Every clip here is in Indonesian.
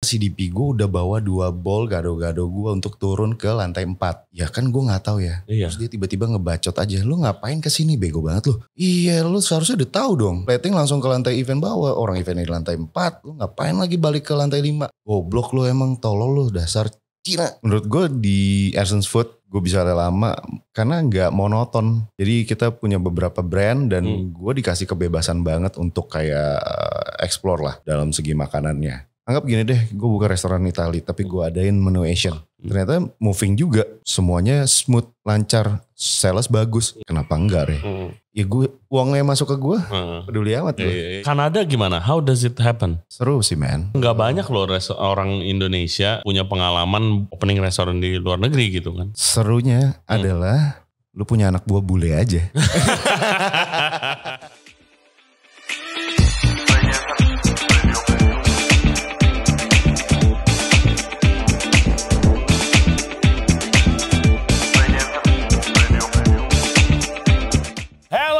CDP gue udah bawa 2 ball gado-gado gue untuk turun ke lantai 4. Ya kan gue gak tahu ya. Iya. Terus dia tiba-tiba ngebacot aja. Lu ngapain kesini, bego banget lu. Iya, lu seharusnya udah tahu dong. Plating langsung ke lantai event bawah. Orang event di lantai 4. Lu ngapain lagi balik ke lantai 5. Goblok lu emang, tolol lu, dasar Cina. Menurut gue di Essence Food gue bisa lama karena gak monoton. Jadi kita punya beberapa brand dan gue dikasih kebebasan banget untuk kayak explore lah dalam segi makanannya. Anggap gini deh, gue buka restoran Itali tapi gue adain menu Asian. Ternyata moving juga, semuanya smooth, lancar, sales bagus. Kenapa enggak deh? Ya gue, uangnya masuk ke gue, peduli amat gue. Kanada gimana? How does it happen? Seru sih man. Nggak banyak loh orang Indonesia punya pengalaman opening restoran di luar negeri gitu kan. Serunya adalah lu punya anak buah bule aja.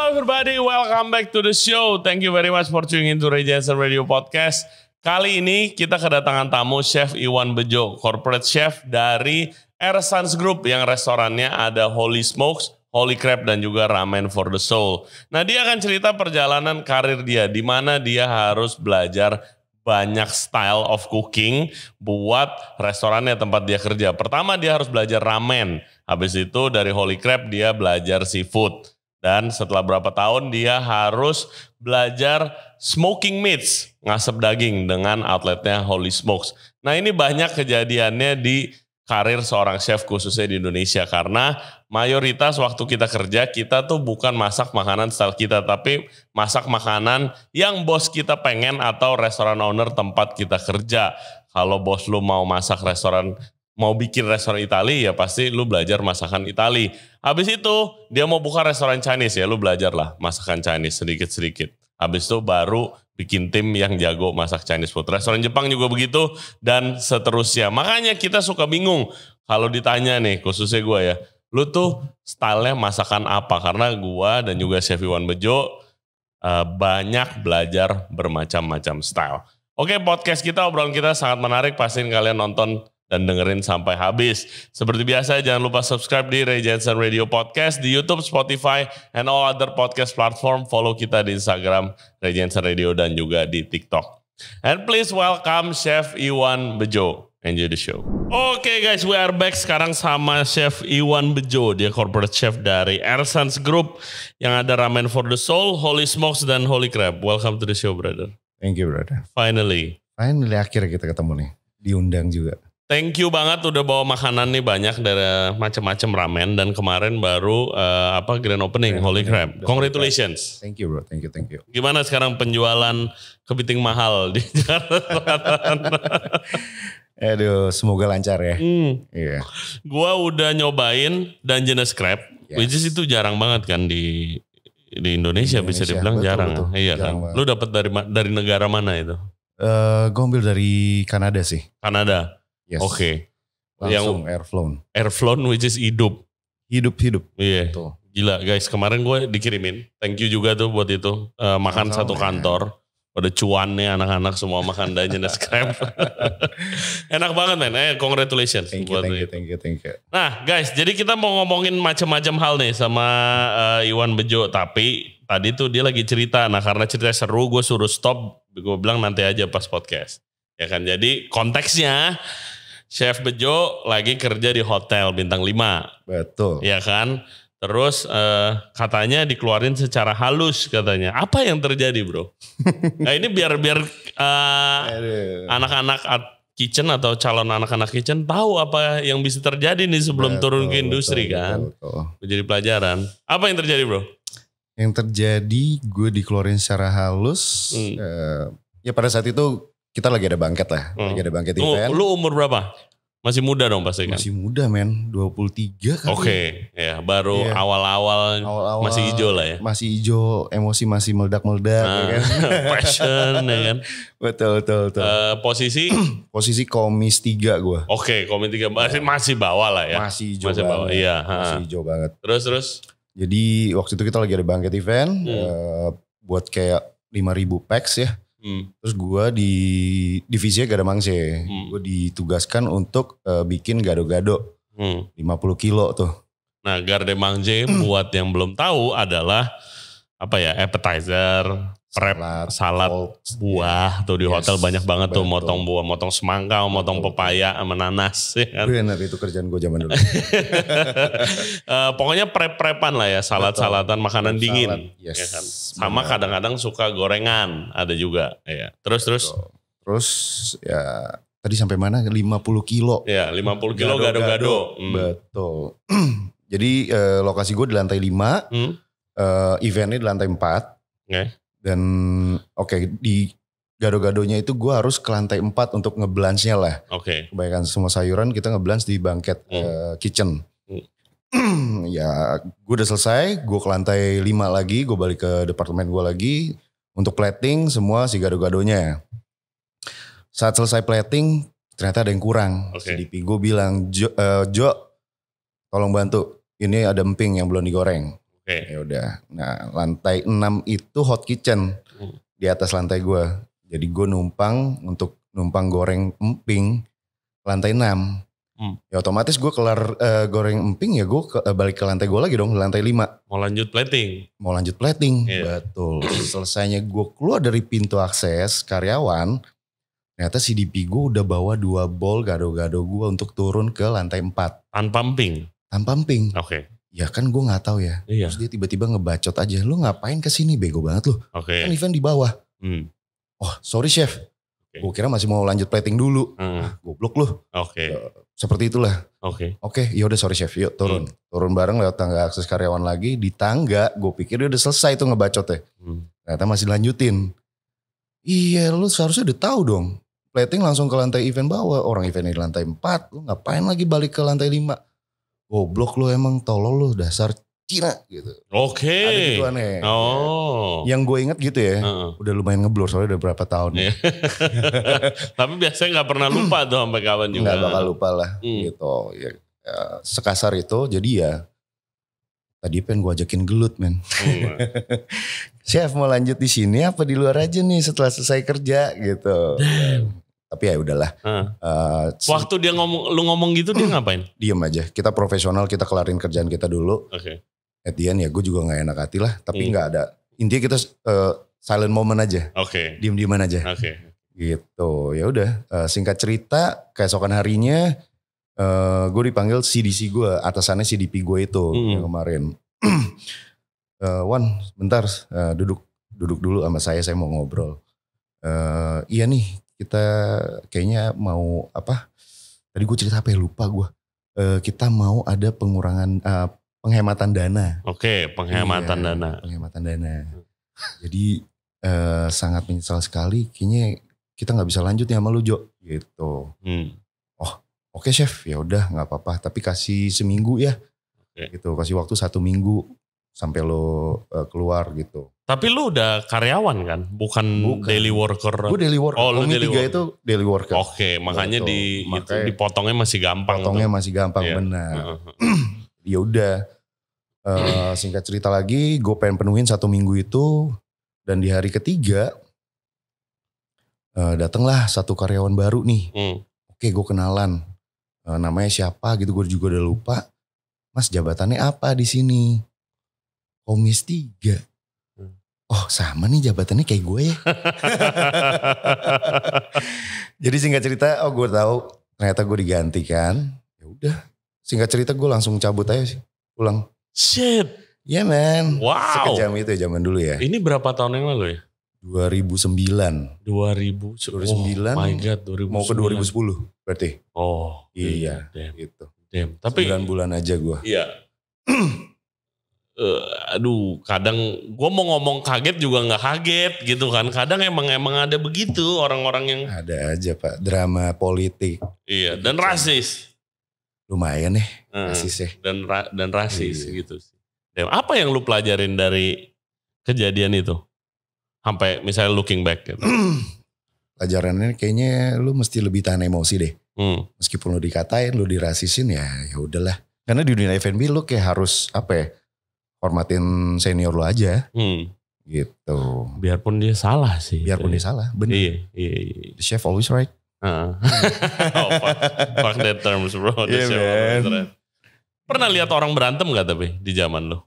Everybody, welcome back to the show. Thank you very much for tuning into Ray Jensen Radio Podcast. Kali ini kita kedatangan tamu Chef Iwan Bejo, corporate chef dari Ersans Group yang restorannya ada Holy Smokes, Holy Crab dan juga Ramen for the Soul. Nah, dia akan cerita perjalanan karir dia di mana dia harus belajar banyak style of cooking buat restorannya tempat dia kerja. Pertama dia harus belajar ramen. Habis itu dari Holy Crab dia belajar seafood. Dan setelah berapa tahun dia harus belajar smoking meats, ngasep daging dengan outletnya Holy Smokes. Nah ini banyak kejadiannya di karir seorang chef khususnya di Indonesia. Karena mayoritas waktu kita kerja, kita tuh bukan masak makanan style kita. Tapi masak makanan yang bos kita pengen atau restoran owner tempat kita kerja. Kalau bos lu mau masak restoran, mau bikin restoran Itali ya pasti lu belajar masakan Itali. Habis itu dia mau buka restoran Chinese ya lu belajar lah masakan Chinese sedikit-sedikit. Habis itu baru bikin tim yang jago masak Chinese food. Restoran Jepang juga begitu dan seterusnya. Makanya kita suka bingung kalau ditanya nih khususnya gue ya. Lu tuh stylenya masakan apa? Karena gue dan juga Chef Iwan Bejo banyak belajar bermacam-macam style. Oke, podcast kita, obrolan kita sangat menarik. Pastiin kalian nonton dan dengerin sampai habis. Seperti biasa jangan lupa subscribe di Ray Jensen Radio Podcast di YouTube, Spotify, and all other podcast platform. Follow kita di Instagram Ray Jensen Radio dan juga di TikTok. And please welcome Chef Iwan Bejo. Enjoy the show. Oke guys, we are back sekarang sama Chef Iwan Bejo. Dia corporate chef dari Ersans Group yang ada Ramen for the Soul, Holy Smokes, dan Holy Crab. Welcome to the show, brother. Thank you, brother. Finally Akhirnya kita ketemu nih. Diundang juga. Thank you banget udah bawa makanan nih banyak dari macam-macam ramen dan kemarin baru grand opening Holy Crab. Congratulations. Thank you bro, thank you. Gimana sekarang penjualan kepiting mahal di Jakarta Selatan? Aduh, semoga lancar ya. Iya. Gua udah nyobain Dungeness Crab, which is itu jarang banget kan di Indonesia bisa dibilang jarang. Betul. Iya jarang kan. Banget. Lu dapat dari negara mana itu? Gue ambil dari Kanada sih. Kanada. Yes. Oke. Langsung Airflown which is hidup. Hidup. Iya. Yeah. Gila guys, kemarin gue dikirimin. Thank you juga tuh buat itu. Makan satu kantor. Pada cuannya anak-anak semua makan Dungeness Crab. Enak banget men. Congratulations. Thank you. Nah guys, jadi kita mau ngomongin macam-macam hal nih sama Iwan Bejo. Tapi tadi tuh dia lagi cerita. Nah karena cerita seru gue suruh stop. Gue bilang nanti aja pas podcast. Ya kan, jadi konteksnya Chef Bejo lagi kerja di hotel bintang 5. Betul. Ya kan? Terus katanya dikeluarin secara halus katanya. Apa yang terjadi bro? Nah ini biar anak-anak kitchen atau calon anak-anak kitchen tahu apa yang bisa terjadi nih sebelum turun ke industri kan. Menjadi pelajaran. Apa yang terjadi bro? Yang terjadi gue dikeluarin secara halus. Ya pada saat itu kita lagi ada bangket lah. Lagi ada bangket event. Lu umur berapa? Masih muda dong pasti kan? Masih muda men, 23 kali. Oke, ya baru awal-awal masih hijau lah ya. Masih hijau, emosi masih meledak-meledak ya kan. Passion ya kan. Betul. Posisi komis 3 gue. Oke, komis 3 masih bawah lah ya. Masih hijau banget. Bawah, iya. Masih hijau banget. Terus? Jadi waktu itu kita lagi ada bangket event buat kayak 5.000 packs ya. Terus gue di divisinya gada mangse. Gue ditugaskan untuk bikin gado-gado 50 kilo tuh. Nah, garde manger buat yang belum tahu adalah apa ya, appetizer, prep, salad, buah tuh di hotel banyak banget tuh, motong buah, motong semangka, motong pepaya sama nanas. Ya kan? Benar, itu kerjaan gue zaman dulu. Pokoknya prep-prepan lah ya, salad-saladan, makanan dingin. Yes. Ya kan? Sama kadang-kadang suka gorengan, ada juga. Ya. Terus ya tadi sampai mana? 50 kilo. Ya, 50 kilo gado-gado. Betul. Jadi lokasi gue di lantai 5. Eventnya di lantai 4. Dan di gado-gadonya itu gue harus ke lantai 4 untuk ngeblansnya lah. Kebanyakan semua sayuran kita ngeblans di banquet kitchen. Ya gue udah selesai, gue ke lantai 5 lagi, gue balik ke departemen gue lagi untuk plating semua si gado-gadonya. Saat selesai plating ternyata ada yang kurang. CDP gue bilang, Jo, tolong bantu, ini ada emping yang belum digoreng. Ya udah. Nah, lantai 6 itu hot kitchen di atas lantai gue. Jadi gue numpang goreng emping lantai 6. Ya otomatis gue kelar goreng emping ya gue balik ke lantai gue lagi dong, lantai 5. Mau lanjut plating. Betul. Selesainya gue keluar dari pintu akses karyawan, ternyata CDP gue udah bawa 2 bowl gado-gado gue untuk turun ke lantai 4. Tanpa emping? Ya kan gue gak tahu ya. Terus dia tiba-tiba ngebacot aja. Lu ngapain kesini, bego banget lu. Kan event di bawah. Oh sorry chef. Gue kira masih mau lanjut plating dulu. Goblok lu. Seperti itulah. Yaudah sorry chef, yuk turun. Turun bareng lewat tangga akses karyawan lagi. Di tangga gue pikir dia udah selesai tuh ngebacotnya. Ternyata masih lanjutin. Iya lu seharusnya udah tahu dong. Plating langsung ke lantai event bawah. Orang eventnya di lantai 4. Lu ngapain lagi balik ke lantai 5. Goblok lu, emang tolol lu, dasar Cina gitu. Ada gitu aneh. Yang gue inget gitu ya. Udah lumayan ngeblur soalnya udah berapa tahun. Tapi biasanya gak pernah lupa tuh sampai kapan juga. Gak bakal lupa lah gitu. Ya, sekasar itu jadi ya. Tadi pengen gue ajakin gelut men. Chef mau lanjut di sini apa di luar aja nih setelah selesai kerja gitu. Tapi ya udahlah. Waktu dia lu ngomong gitu dia ngapain? Diem aja. Kita profesional, kita kelarin kerjaan kita dulu. At the end ya gue juga gak enak hati lah. Tapi gak ada. Intinya kita silent moment aja. Diem-dieman aja. Gitu. Ya udah. Singkat cerita, keesokan harinya gue dipanggil CDC gue. Atasannya CDP gue itu yang kemarin. Wan, bentar. Duduk dulu sama saya mau ngobrol. Iya nih. Kita kayaknya mau apa? Tadi gue cerita apa ya, lupa gue. Kita mau ada pengurangan penghematan dana. Penghematan dana. Penghematan dana. Jadi sangat menyesal sekali. Kayaknya kita nggak bisa lanjut ya sama lu Jo. Gitu. Oh oke chef, ya udah nggak apa-apa. Tapi kasih seminggu ya. Gitu. Kasih waktu 1 minggu sampai lo keluar gitu. Tapi lu udah karyawan kan? Bukan daily worker. Gue daily worker. Komisi 3 itu daily worker. Makanya dipotongnya masih gampang. Masih gampang, benar. Ya udah. Singkat cerita lagi, gue pengen penuhin 1 minggu itu. Dan di hari ketiga, datanglah 1 karyawan baru nih. Gue kenalan. Namanya siapa gitu, gue juga udah lupa. Mas jabatannya apa di sini? Komisi 3. Oh sama nih jabatannya kayak gue ya. Jadi singkat cerita, gue tahu ternyata gue digantikan. Ya udah, singkat cerita gue langsung cabut aja sih, pulang. Shit. Ya man. Wow. Sekejam itu ya zaman dulu ya. Ini berapa tahun yang lalu ya? 2009. 2009. Oh my God, 2009. Mau ke 2010 berarti. Oh. Iya. Gitu. Tapi 9 bulan aja gue. Iya. Kadang gue mau ngomong kaget juga nggak kaget gitu kan. Kadang emang ada begitu orang-orang yang ada aja pak, drama politik. Iya, dan rasis. Lumayan rasis ya. Dan rasis gitu sih. Apa yang lu pelajarin dari kejadian itu? Sampai misalnya looking back gitu. Pelajarannya kayaknya lu mesti lebih tahan emosi deh. Meskipun lu dikatain, lu dirasisin ya udahlah. Karena di dunia F&B lu kayak harus hormatin senior lu aja. Gitu. Biarpun dia salah sih. Biarpun dia salah, bener. Iya. The chef always right. Oh, fuck that terms bro. The chef always right. Pernah lihat orang berantem gak tapi di zaman lo?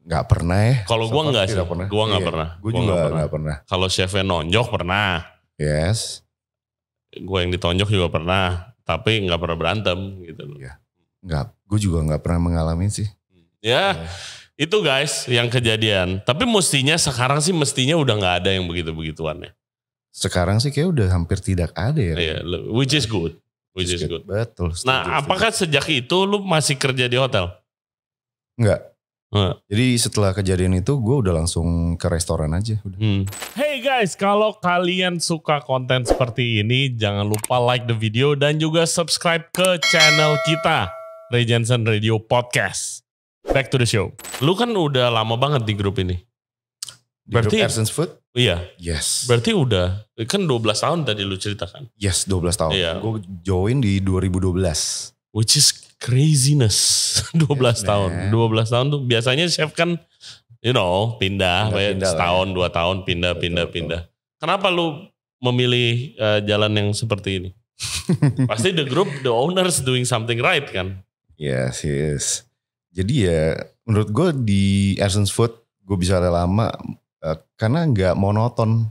Gak pernah ya. Kalau gue enggak sih, gue gak pernah. Gue juga gak pernah. Kalau chefnya nonjok pernah. Yes. Gue yang ditonjok juga pernah, tapi gak pernah berantem gitu loh. Iya. Enggak, gue juga gak pernah mengalami sih. Ya, itu guys yang kejadian. Tapi sekarang sih mestinya udah gak ada yang begitu-begituan ya. Sekarang sih kayak udah hampir tidak ada ya. Iya, which is good. Which is good. Betul. Nah, apakah sejak itu lu masih kerja di hotel? Enggak. Jadi setelah kejadian itu gue udah langsung ke restoran aja. Hey guys, kalau kalian suka konten seperti ini, jangan lupa like the video dan juga subscribe ke channel kita, Ray Jensen Radio Podcast. Back to the show. Lu kan udah lama banget di grup ini. Berarti Erson's Food? Iya. Yes. Berarti udah, kan 12 tahun tadi lu ceritakan. Yes, 12 tahun. Iya. Gue join di 2012. Which is craziness. 12 tahun. 12 tahun tuh biasanya chef kan, pindah setahun, 2 tahun, pindah. Kenapa lu memilih jalan yang seperti ini? Pasti the group, the owners doing something right kan? Yes. Jadi ya menurut gue di Erson's Food gue bisa lama karena nggak monoton.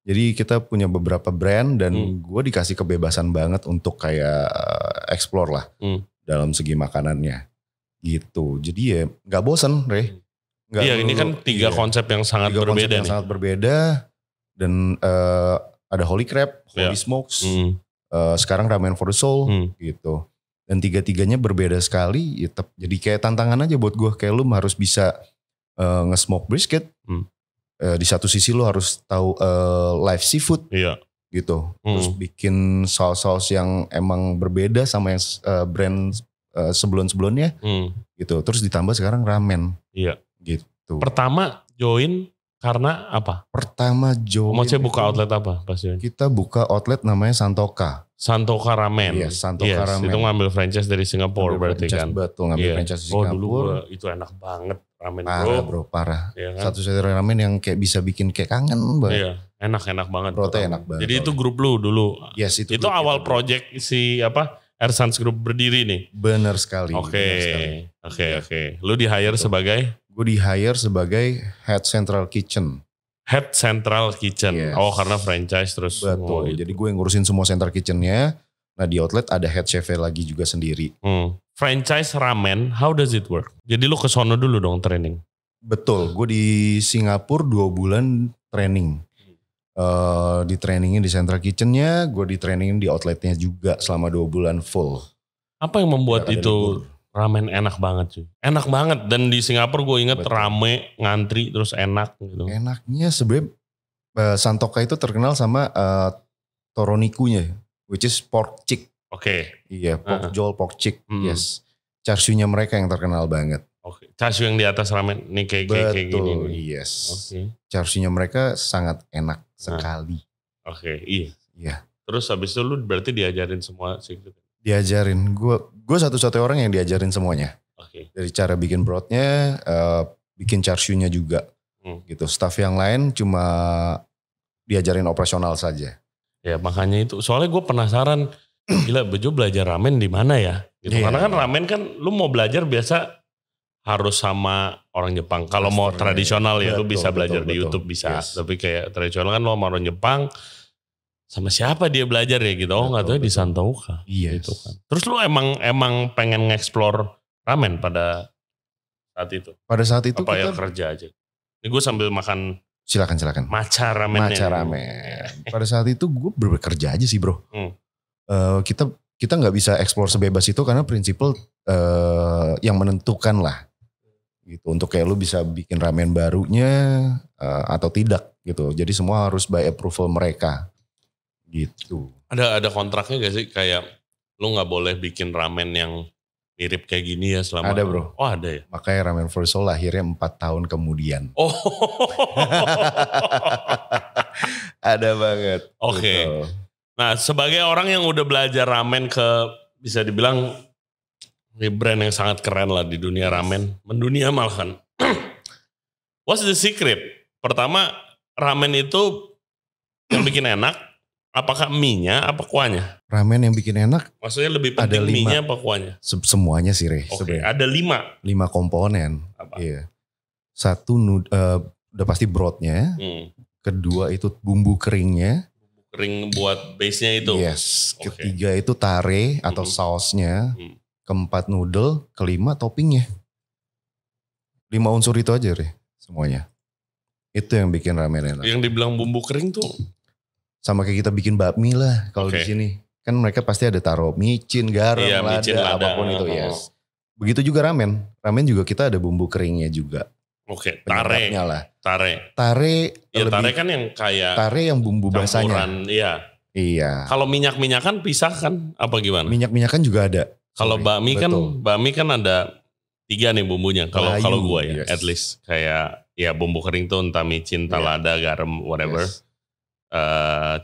Jadi kita punya beberapa brand dan gue dikasih kebebasan banget untuk kayak explore lah dalam segi makanannya gitu. Jadi ya nggak bosen, Rey. Iya, ini kan 3 konsep yang sangat berbeda nih. Sangat berbeda dan ada Holy Crab, Holy Smokes, sekarang Ramen for the Soul gitu. Dan 3-3-nya berbeda sekali. Jadi kayak tantangan aja buat gue. Kayak lu harus bisa nge-smoke brisket. Di satu sisi lu harus tahu live seafood. Iya. Gitu. Terus bikin saus-saus yang emang berbeda sama yang brand sebelum-sebelumnya. Gitu. Terus ditambah sekarang ramen. Iya. Gitu. Pertama join karena apa? Pertama join. Mau buka outlet apa pas join? Kita buka outlet namanya Santoka. Santoka Ramen. Iya, Santoka Ramen. Itu ngambil franchise dari Singapura berarti kan. Betul, ngambil franchise di Singapura. Dulu itu enak banget ramen parah. Iya kan? Satu-satunya ramen yang kayak bisa bikin kayak kangen banget. Iya, enak banget. Bronya enak banget. Jadi itu grup lu dulu. Yes, itu awal project si Erson's Group berdiri nih. Bener sekali. Oke. Lu di hire sebagai? Gue di hire sebagai Head Central Kitchen. Head Central Kitchen. Yes. Oh, karena franchise terus. Betul. Jadi gue yang ngurusin semua Central Kitchennya. Nah di outlet ada head chef-nya lagi juga sendiri. Franchise ramen, how does it work? Jadi lu kesono dulu dong training? Betul. Gue di Singapura 2 bulan training. Di trainingin di Central Kitchennya, gue di trainingin di outletnya juga selama 2 bulan full. Apa yang membuat itu ramen enak banget cuy? Enak banget. Dan di Singapura gue inget rame, ngantri, terus enak gitu. Enaknya sebenarnya Santoka itu terkenal sama toronikunya, which is pork chick. Oke. Iya, pork jol, pork chick. Yes. Char-siu-nya mereka yang terkenal banget. Oke. Char-siu yang di atas ramen nih kayak gini. Betul, yes. Oke. Char-siu-nya mereka sangat enak sekali. Oke, iya. Iya. Terus habis itu lu berarti diajarin semua sih? Diajarin. Gue satu-satunya orang yang diajarin semuanya. Oke. Dari cara bikin brothnya, bikin char-siu-nya juga. Gitu. Staff yang lain cuma diajarin operasional saja. Ya makanya itu. Soalnya gue penasaran, gila Bejo belajar ramen di mana ya? Gitu. Karena kan ramen kan lu mau belajar biasa harus sama orang Jepang. Kalau mau tradisional ya lu bisa belajar di YouTube bisa. Yes. Tapi kayak tradisional kan lu sama orang Jepang, sama siapa dia belajar ya gitu. Oh nggak tahu di Santoka. Yes. Gitu kan. Terus lu emang pengen nge-explore ramen pada saat itu? Pada saat itu apa kita ya kerja aja? Ini gue sambil makan. Silakan. Matcha ramen. Pada saat itu gue bekerja aja sih bro. Kita nggak bisa explore sebebas itu karena prinsipal yang menentukan lah. Gitu. Untuk kayak lu bisa bikin ramen barunya atau tidak gitu. Jadi semua harus by approval mereka. Gitu. Ada kontraknya gak sih kayak lu nggak boleh bikin ramen yang mirip kayak gini ya selama. Ada bro. Oh ada ya. Makanya Ramen for Soul lahirnya 4 tahun kemudian. Oh. Ada banget. Oke. Nah sebagai orang yang udah belajar ramen ke bisa dibilang brand yang sangat keren lah di dunia ramen. Mendunia malahan. What's the secret Pertama, ramen itu yang bikin enak, apakah mie-nya apa kuahnya? Ramen yang bikin enak Maksudnya lebih ada penting 5. mie-nya apa kuahnya? Semuanya sih, Re. Oke, Sebenarnya. ada 5. 5 komponen. Apa? Iya. Satu udah pasti brothnya. Kedua itu bumbu keringnya. Kering buat base-nya itu? Yes. Oke. Ketiga itu tare atau sausnya. Hmm. Keempat noodle. Kelima toppingnya. 5 unsur itu aja, Re. Semuanya. Itu yang bikin ramen enak. Yang dibilang bumbu kering tuh? Sama kayak kita bikin bakmi lah kalau Oke. di sini. Kan mereka pasti ada taruh micin, garam, Iya, lada, micin, lada. apapun itu. Yes. Begitu juga ramen. Ramen juga kita ada bumbu keringnya juga. Oke, Penyebabnya lah. tare. Tare Ya lebih, tare kan yang kayak tare yang bumbu basahnya. campuran, iya. Iya. Kalau minyak-minyakan pisah kan apa gimana? Minyak-minyakan juga ada. Kalau Sorry, bakmi kan ada 3 nih bumbunya. Kalau Melayu, gue ya, yes. at least kayak ya bumbu kering tuh entah micin, entah Iya. lada, garam, whatever. Yes.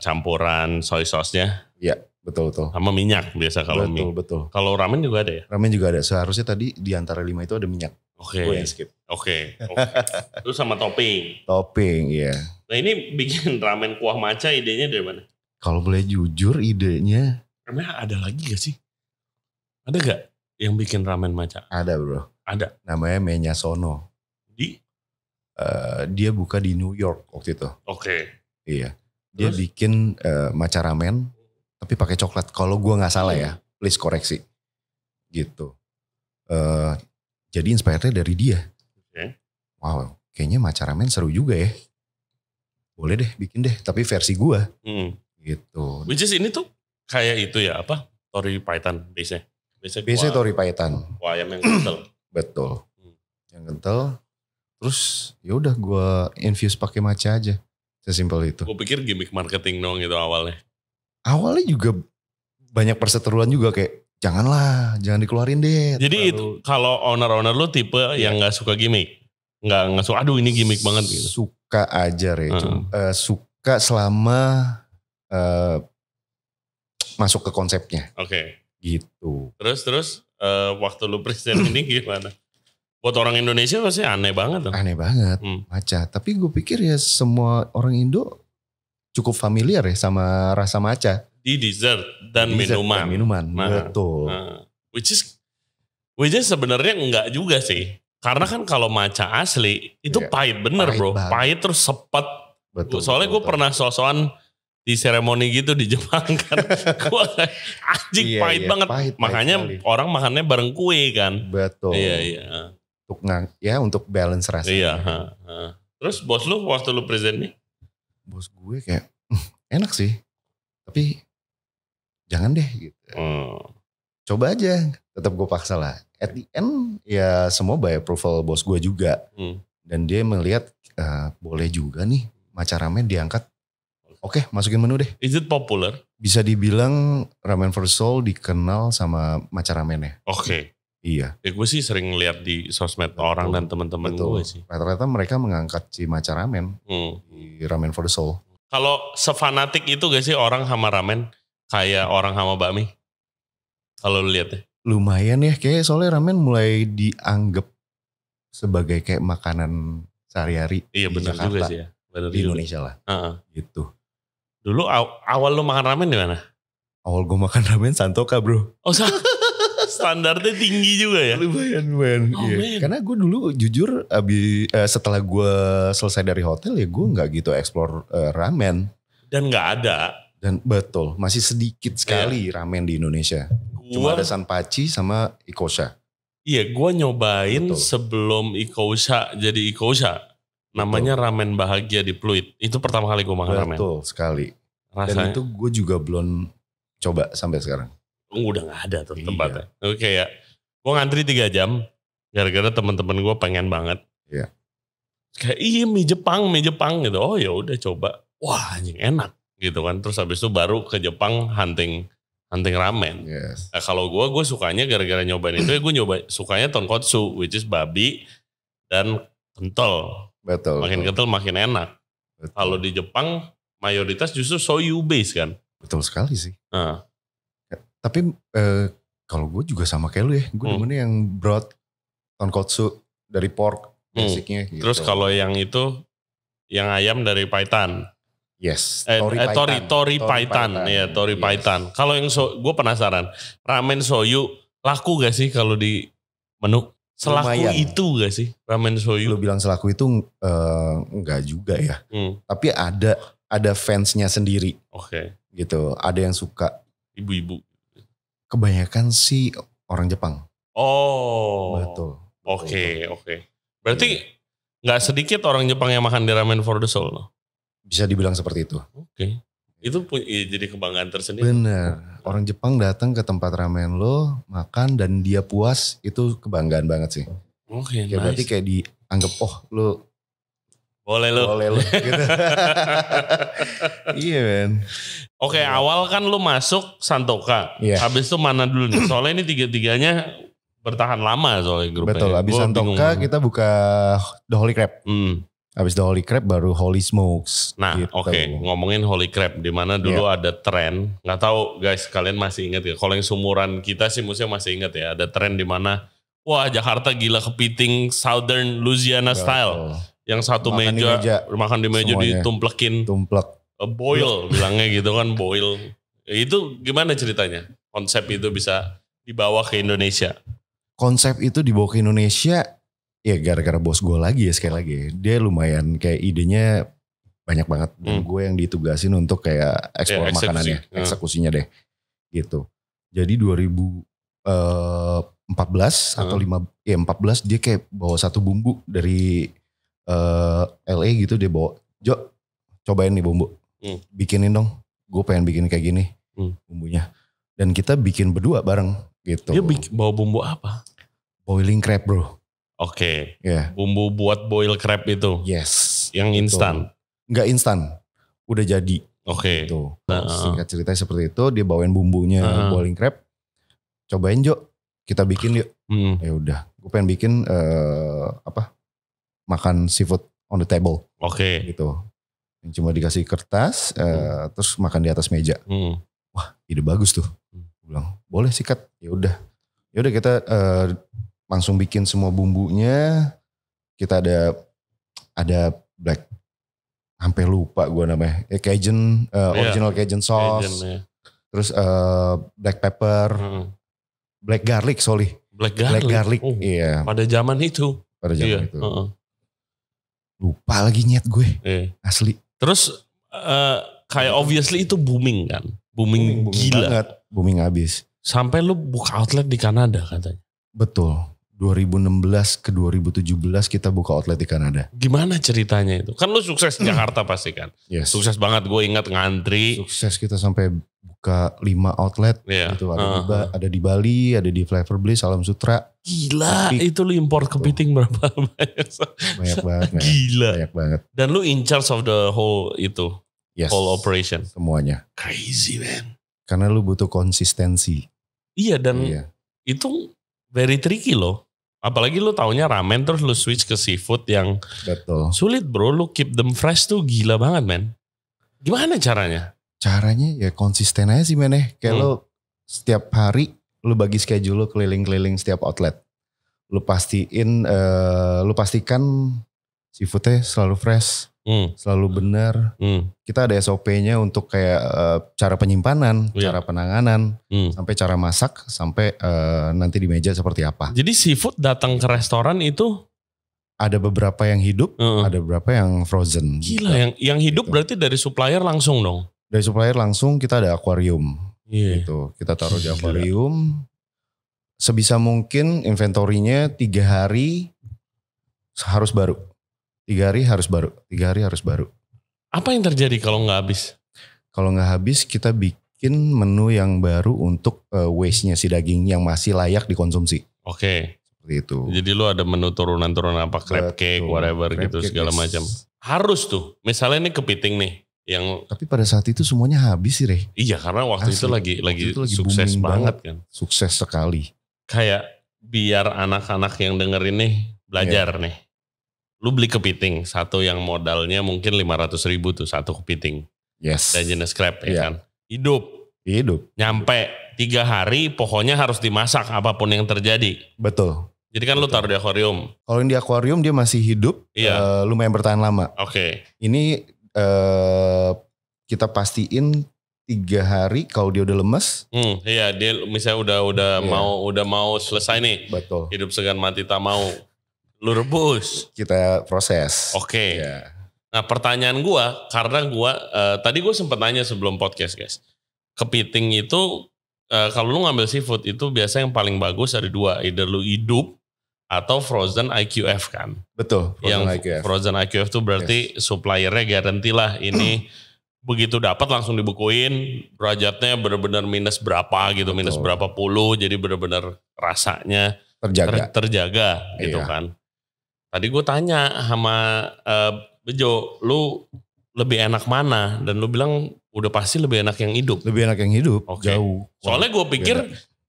Campuran soy sauce-nya Iya, betul. sama minyak biasa kalau mie. Betul. Kalau ramen juga ada ya? Ramen juga ada. Seharusnya tadi di antara 5 itu ada minyak. Oke. Gue yang skip. Oke. Terus sama topping. Topping, iya. Nah ini bikin ramen kuah maca idenya dari mana? Kalau boleh jujur idenya Emang ada lagi gak sih? Ada gak yang bikin ramen maca? ada, bro. Ada. Namanya Menya Sono. Di? Dia buka di New York waktu itu. Oke. Iya. Dia Terus? bikin matcha ramen tapi pakai coklat. Kalau gua nggak salah ya, please koreksi. Gitu. Jadi inspire-nya dari dia. Oke. Wow, kayaknya matcha ramen seru juga ya. Boleh deh, bikin deh. Tapi versi gua. Gitu. Which is ini tuh kayak itu ya apa? Tori Python biasanya. Biasanya tori paitan. Kuah ayam yang kental. Betul. Yang kental. Terus ya udah gua infuse pakai matcha aja. Sesimpel itu. Gue pikir gimmick marketing dong itu awalnya. Awalnya juga banyak perseteruan juga kayak jangan dikeluarin deh. Jadi itu kalau owner-owner lu tipe yang gak suka gimmick. Gak suka, aduh ini gimmick banget gitu. Suka aja, Re. Suka selama masuk ke konsepnya. Oke. Gitu. Terus waktu lu present ini gimana? Buat orang Indonesia pasti aneh banget. Aneh banget, matcha. Tapi gue pikir ya semua orang Indo cukup familiar ya sama rasa matcha. Di dessert dan minuman. Betul. Which is sebenarnya enggak juga sih. Karena kan kalau matcha asli itu pahit bener pahit bro. banget. Pahit terus sepet. Betul. Soalnya gue pernah sosokan di seremoni gitu di Jepang kan. Gue anjing pahit banget. Makanya orang makannya bareng kue kan. Betul. Iya. Untuk balance rasa. Iya. Terus bos lu waktu lu present nih? Bos gue kayak enak sih. Tapi jangan deh gitu. Coba aja. Tetap gue paksa lah. At the end ya semua by approval bos gue juga. Dan dia melihat boleh juga nih matcha ramen diangkat. Oke, masukin menu deh. Is it popular? Bisa dibilang Ramen for Soul dikenal sama matcha ramennya. Oke. Iya. Ya gue sih sering lihat di sosmed orang dan teman-teman gue sih. Rata-rata mereka mengangkat si matcha ramen di Ramen for the Soul. Kalau sefanatik itu gak sih orang sama ramen kayak orang sama bakmi? Kalau lu lihat ya. Lumayan ya, kayak soalnya ramen mulai dianggap sebagai kayak makanan sehari-hari. Iya benar juga sih ya. Bener di juga. Indonesia lah. Gitu. Dulu awal lu makan ramen di mana? Awal gue makan ramen Santoka, bro. Oh, standarnya tinggi juga ya? Lumayan. Oh, iya. Karena gue dulu jujur setelah gue selesai dari hotel ya gue gak gitu explore ramen. Dan gak ada. Dan betul, masih sedikit sekali ramen di Indonesia. Cuma ada Sanpachi sama Ikosha. Iya, gue nyobain sebelum Ikosha jadi Ikosha. Namanya ramen bahagia di Pluit. Itu pertama kali gue makan ramen. Betul sekali. Rasanya. Dan itu gue juga belum coba sampai sekarang. Udah gak ada tuh tempatnya. Oke ya. Gue ngantri 3 jam. Gara-gara teman-teman gue pengen banget. Iya. Kayak mie Jepang gitu. Oh ya udah coba. Wah anjing enak gitu kan. Terus habis itu baru ke Jepang hunting ramen. Yes. Nah, kalau gue sukanya gara-gara nyobain itu ya gue sukanya tonkotsu. Which is babi dan kental. Betul. Makin kental makin enak. Kalau di Jepang mayoritas justru soyu base kan. Betul sekali sih. Tapi kalau gue juga sama kayak lu ya. Gue demennya yang broth tonkotsu dari pork basicnya gitu. Terus kalau yang itu yang ayam dari Paitan. Yes. Tori Paitan. Ya, Tori Paitan. Kalau yang gue penasaran, ramen soyu laku gak sih kalau di menu? Selaku Lumayan. itu gak sih ramen soyu? Lu bilang selaku itu enggak juga ya. Tapi ada fansnya sendiri. Oke. Gitu. Ada yang suka. Ibu-ibu. Kebanyakan sih orang Jepang. Oh. Betul. Oke. Berarti gak sedikit orang Jepang yang makan di Ramen for the Soul. Bisa dibilang seperti itu. Oke. Itu jadi kebanggaan tersendiri. Bener. Orang Jepang datang ke tempat ramen lo, makan dan dia puas, itu kebanggaan banget sih. Oke, Ya, nice. berarti kayak dianggap, lo boleh lo. gitu. Iya men. Oke, awal kan lu masuk Santoka. Iya. Habis itu mana dulu nih? Soalnya ini tiga-tiganya bertahan lama soalnya grupnya. Betul, habis Santoka kita buka The Holy Crab. Habis The Holy Crab baru Holy Smokes. Nah, gitu. oke, ngomongin Holy Crab, di mana dulu ada tren, nggak tahu guys kalian masih ingat ya? Kalau yang sumuran kita sih mestinya masih ingat ya, ada tren di mana wah Jakarta gila kepiting Southern Louisiana style, yang satu makan makan di meja semuanya. ditumplekin, boil bilangnya gitu kan, boil. Itu gimana ceritanya? Konsep itu bisa dibawa ke Indonesia? Konsep itu dibawa ke Indonesia. Ya gara-gara bos gue lagi ya sekali lagi. Dia lumayan kayak idenya banyak banget. Dan gue yang ditugasin untuk kayak eksplor makanannya. Eksekusinya deh. Gitu. Jadi 2014 atau 14 dia kayak bawa satu bumbu dari LA gitu. Dia bawa, Jo cobain nih bumbu. Bikinin dong. Gue pengen bikin kayak gini bumbunya. Dan kita bikin berdua bareng gitu. Dia bawa bumbu apa? Boiling crab bro. Oke, bumbu buat boil crab itu. Yes. Yang instan? Enggak instan, udah jadi. Oke. Gitu. Singkat ceritanya seperti itu, dia bawain bumbunya boiling crab. Cobain Jo, kita bikin yuk. Ya udah, gue pengen bikin makan seafood on the table. Oke. Gitu. Yang cuma dikasih kertas, terus makan di atas meja. Wah, ide bagus tuh. Gue bilang, boleh sikat. Ya udah kita langsung bikin semua bumbunya. Kita ada black, sampai lupa gue namanya, Cajun, original Cajun sauce. Terus black pepper, black garlic, Black garlic. Iya. Pada zaman itu. Itu. Lupa lagi nyet gue, asli. Terus kayak obviously itu booming kan, booming gila. Banget. Booming abis. Sampai lu buka outlet di Kanada katanya. Betul. 2016 ke 2017 kita buka outlet di Kanada. Gimana ceritanya itu? Kan lu sukses di Jakarta pasti kan? Yes. Sukses banget, gue ingat ngantri. Sukses kita sampai buka 5 outlet. Gitu. Ada di Bali, ada di Flavor Bliss, Alam Sutra. Gila, itu lu import kepiting berapa? Banyak banget. Gila. Banyak banget. Dan lu in charge of the whole itu? Yes. Whole operation? Semuanya. Crazy man. Karena lu butuh konsistensi. Iya dan itu very tricky loh. Apalagi lu taunya ramen terus lu switch ke seafood yang sulit bro. Lu keep them fresh tuh gila banget men. Gimana caranya? Caranya ya konsisten aja sih men. Kayak lu setiap hari lu bagi schedule lu keliling-keliling setiap outlet. Lu pastikan seafoodnya selalu fresh. Selalu benar. Kita ada SOP-nya untuk kayak cara penyimpanan, cara penanganan, sampai cara masak, sampai nanti di meja seperti apa. Jadi seafood datang ke restoran itu? Ada beberapa yang hidup, ada beberapa yang frozen. Gila, yang hidup gitu. Berarti dari supplier langsung dong? Dari supplier langsung kita ada akuarium. Gitu. Kita taruh di akuarium. Sebisa mungkin inventorinya 3 hari harus baru. 3 hari harus baru. Apa yang terjadi kalau nggak habis? Kalau nggak habis kita bikin menu yang baru untuk waste-nya si daging yang masih layak dikonsumsi. Oke. Seperti itu. Jadi lu ada menu turunan-turunan apa, crab cake, whatever crab gitu cake, segala macam. Harus tuh. Misalnya ini kepiting nih. Tapi pada saat itu semuanya habis sih Reh. Iya karena waktu itu lagi sukses banget kan. Sukses sekali. Kayak biar anak-anak yang dengerin nih belajar nih. Lu beli kepiting, satu yang modalnya mungkin 500.000 tuh satu kepiting. Yes. Dan jenis crab ya kan. Hidup. Nyampe 3 hari pokoknya harus dimasak apapun yang terjadi. Betul. Jadi kan lu taruh di akuarium. Kalau yang di akuarium dia masih hidup, Iya. lumayan bertahan lama. Oke. Ini kita pastiin 3 hari kalau dia udah lemes. Iya, dia misalnya udah mau selesai nih. Betul. Hidup segan mati tak mau. Lu rebus. Kita proses. Oke. Ya. Nah, pertanyaan gua karena gua tadi gua sempat nanya sebelum podcast, guys. Kepiting itu kalau lu ngambil seafood itu biasa yang paling bagus ada 2, either lu hidup atau frozen IQF kan. Betul. Yang frozen IQF itu berarti suppliernya garanti lah ini begitu dapat langsung dibukuin, derajatnya benar-benar minus berapa gitu, minus berapa puluh, jadi benar-benar rasanya terjaga gitu kan. Tadi gue tanya sama Bejo, lu lebih enak mana? Dan lu bilang udah pasti lebih enak yang hidup. Lebih enak yang hidup, jauh. Soalnya gue pikir,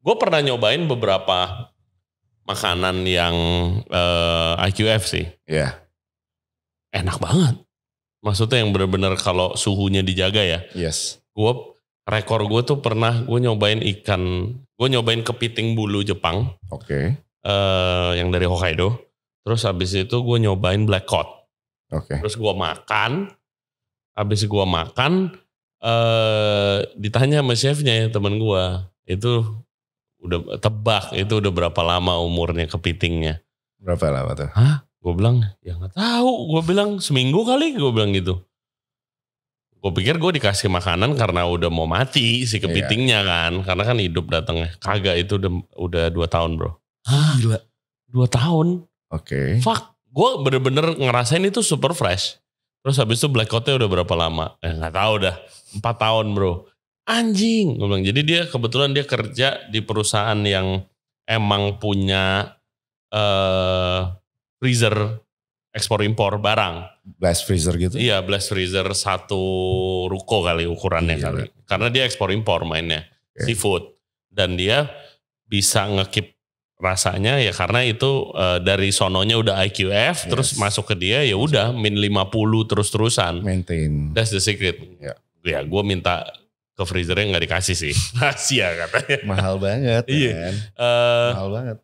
gue pernah nyobain beberapa makanan yang IQF sih. Iya. Enak banget. Maksudnya yang benar-benar kalau suhunya dijaga ya. Yes. Rekor gue tuh pernah gue nyobain kepiting bulu Jepang. Oke. Yang dari Hokkaido. Terus habis itu gue nyobain black cod. Oke. Terus gue makan. Habis gue makan, ditanya sama chefnya ya teman gue. Itu udah tebak, itu udah berapa lama umurnya kepitingnya. Berapa lama tuh? Hah? Gue bilang, ya gak tahu. Gue bilang seminggu kali, gue bilang gitu. Gue pikir gue dikasih makanan karena udah mau mati si kepitingnya kan. Karena kan hidup datangnya. Kagak, itu udah 2 tahun bro. Hah? Gila. 2 tahun. Oke. Fuck, gue bener-bener ngerasain itu super fresh. Terus habis itu black codnya udah berapa lama? Gak tahu dah, 4 tahun bro. Anjing, gue bilang. Jadi dia kebetulan dia kerja di perusahaan yang emang punya freezer ekspor impor barang. Blast freezer gitu? Iya, blast freezer 1 ruko kali ukurannya kali. Karena dia ekspor impor mainnya, seafood. Dan dia bisa nge-keep rasanya ya karena itu dari sononya udah IQF terus masuk ke dia ya udah min 50 terus-terusan. Maintain. That's the secret. Ya gue minta ke freezernya nggak dikasih sih. Rahasia katanya. Mahal banget. Iya. Mahal banget.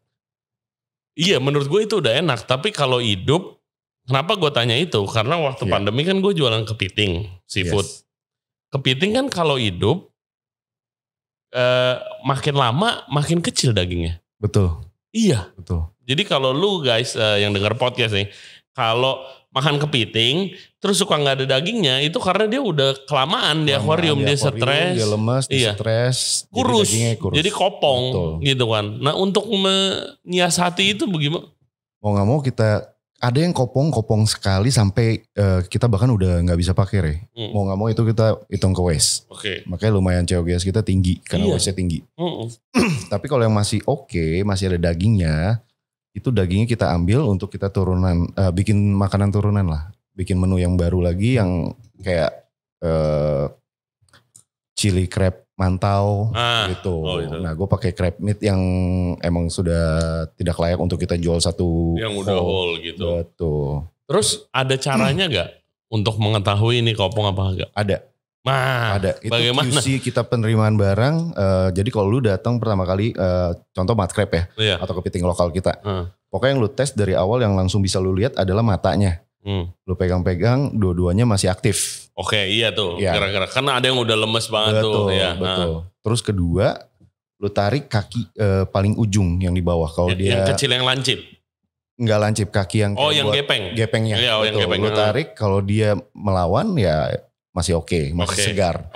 Iya menurut gue itu udah enak. Tapi kalau hidup, kenapa gue tanya itu? Karena waktu pandemi kan gue jualan kepiting, seafood. Kepiting kan kalau hidup, makin lama makin kecil dagingnya. Betul. Iya. Betul. Jadi kalau lu guys yang dengar podcast nih, kalau makan kepiting terus suka nggak ada dagingnya, itu karena dia udah kelamaan di akuarium, dia stres, dia lemas, dia stres, kurus, jadi kopong. Betul. Gitu kan. Nah untuk menyiasati itu bagaimana? Mau nggak mau kita ada yang kopong sekali sampai kita bahkan udah nggak bisa pakai Re. Mau nggak mau itu kita hitung ke waste. Makanya lumayan COGS kita tinggi karena waste-nya tinggi. Tapi kalau yang masih masih ada dagingnya, itu dagingnya kita ambil untuk kita turunan, bikin makanan turunan lah. Bikin menu yang baru lagi yang kayak chili crab mantau gitu. Itu. Nah gue pakai crab meat yang emang sudah tidak layak untuk kita jual satu. Yang udah whole gitu. Betul. Terus ada caranya gak untuk mengetahui ini kopong apa enggak? Ada. Ada. Itu bagaimana? QC kita penerimaan barang. Jadi kalau lu datang pertama kali, contoh mud crab ya, atau kepiting lokal kita. Pokoknya yang lu tes dari awal yang langsung bisa lu lihat adalah matanya. Lu pegang-pegang, dua-duanya masih aktif. Iya tuh. Kira-kira karena ada yang udah lemes banget tuh. Betul. Terus kedua, lu tarik kaki paling ujung yang di bawah. Kalau dia yang kecil yang lancip. Enggak lancip, kaki yang yang gepeng. Gepengnya. Iya, yang gepeng. Lu tarik, kalau dia melawan ya masih masih segar.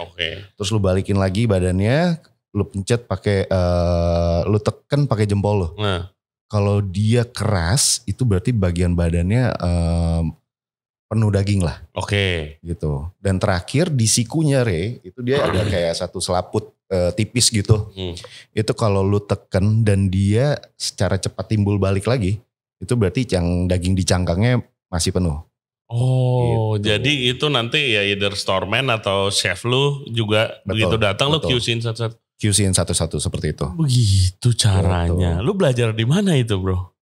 Terus lu balikin lagi badannya, lu pencet pakai lu tekan pakai jempol lu. Kalau dia keras, itu berarti bagian badannya penuh daging lah. Gitu. Dan terakhir di sikunya Re, itu dia ada kayak satu selaput tipis gitu. Itu kalau lu tekan dan dia secara cepat timbul balik lagi, itu berarti yang daging di cangkangnya masih penuh. Gitu. Jadi itu nanti ya either storeman atau chef lu juga begitu datang lu QC-in satu-satu. QC-in satu-satu seperti itu. Begitu caranya. Lu belajar di mana itu bro?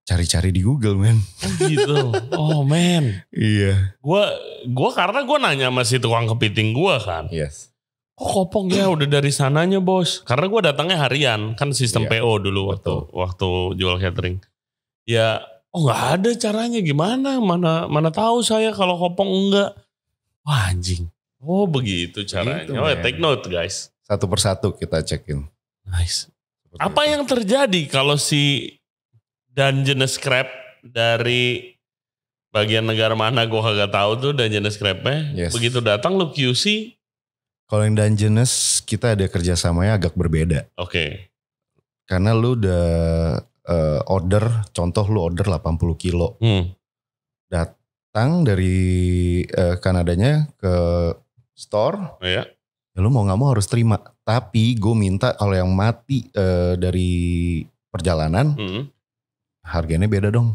Cari-cari di Google men. Gitu. Oh men. Iya. Gua karena gue nanya sama si tukang kepiting gue kan. Yes. Kok kopong ya udah dari sananya bos. Karena gue datangnya harian. Kan sistem PO dulu waktu jual catering. Ya, nggak ada caranya gimana? Mana tahu saya kalau kopong enggak. Wah anjing. Oh begitu caranya. Gitu, Take note guys. Satu persatu kita cekin. Nice. Seperti Apa itu. yang terjadi kalau si Dungeness Crab dari bagian negara mana gue kagak tahu tuh Dungeness Crab-nya. Yes. Begitu datang lu QC. Kalau yang Dungeness kita ada kerjasamanya agak berbeda. Oke. Karena lu udah order, contoh lu order 80 kilo. Datang dari Kanadanya ke store. Ya. Ya lu mau gak mau harus terima. Tapi gue minta kalau yang mati dari perjalanan, harganya beda dong.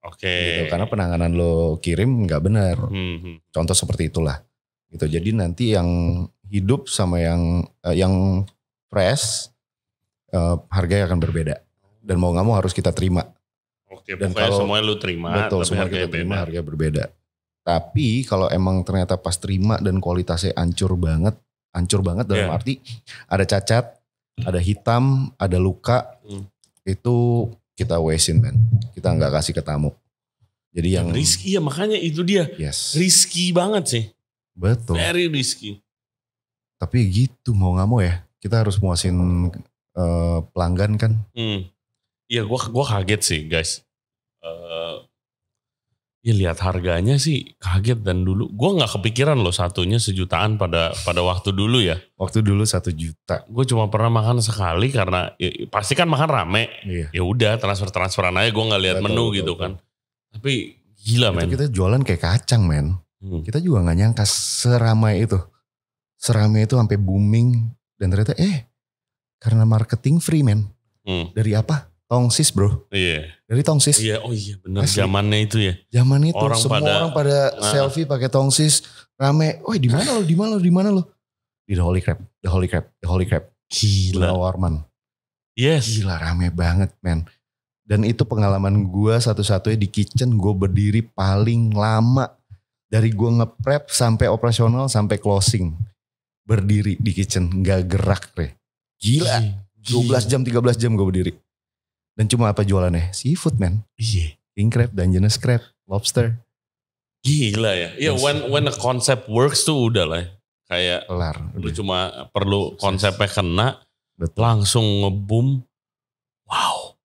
Oke. Gitu, karena penanganan lo kirim gak benar. Contoh seperti itulah. Gitu. Jadi nanti yang hidup sama yang fresh, harganya akan berbeda. Dan mau gak mau harus kita terima. Oke, dan pokoknya kalau semuanya lu terima. Betul, semua kita terima, harga berbeda. Tapi kalau emang ternyata pas terima dan kualitasnya hancur banget dalam arti ada cacat, ada hitam, ada luka, itu kita waste-in man. Kita gak kasih ke tamu. Jadi yang risky ya, makanya itu dia. Yes. Risky banget sih. Betul. Very risky. Tapi gitu mau gak mau ya, kita harus muasin pelanggan kan. Iya gue kaget sih guys. Ya lihat harganya sih kaget, dan dulu gue nggak kepikiran loh satunya sejutaan pada waktu dulu ya. Waktu dulu 1 juta. Gue cuma pernah makan sekali karena pasti kan makan rame. Iya. Ya udah transferan aja, gue nggak lihat menu gitu kan. Tapi gila men. Kita jualan kayak kacang men. Kita juga nggak nyangka seramai itu. Seramai itu sampai booming, dan ternyata karena marketing free men. Dari apa? Tongsis bro. Iya. Dari Tongsis. Iya, oh iya benar. Zamannya itu ya. Zaman itu semua orang pada selfie pakai Tongsis, rame. Woi di mana lo? Di The Holy Crab. Gila. Warman. Yes. Gila rame banget men. Dan itu pengalaman gue satu-satunya di kitchen, gue berdiri paling lama. Dari gue nge-prep sampai operasional sampai closing. Berdiri di kitchen, gak gerak deh. Gila. 12 jam, 13 jam gue berdiri. Dan cuma apa jualannya? Seafood man. Iya. King crab, Dungeness crab, lobster. Gila ya. Iya, when the concept works tuh udah lah. Kayak kelar. Lu cuma perlu konsepnya kena. Betul. Langsung nge-boom.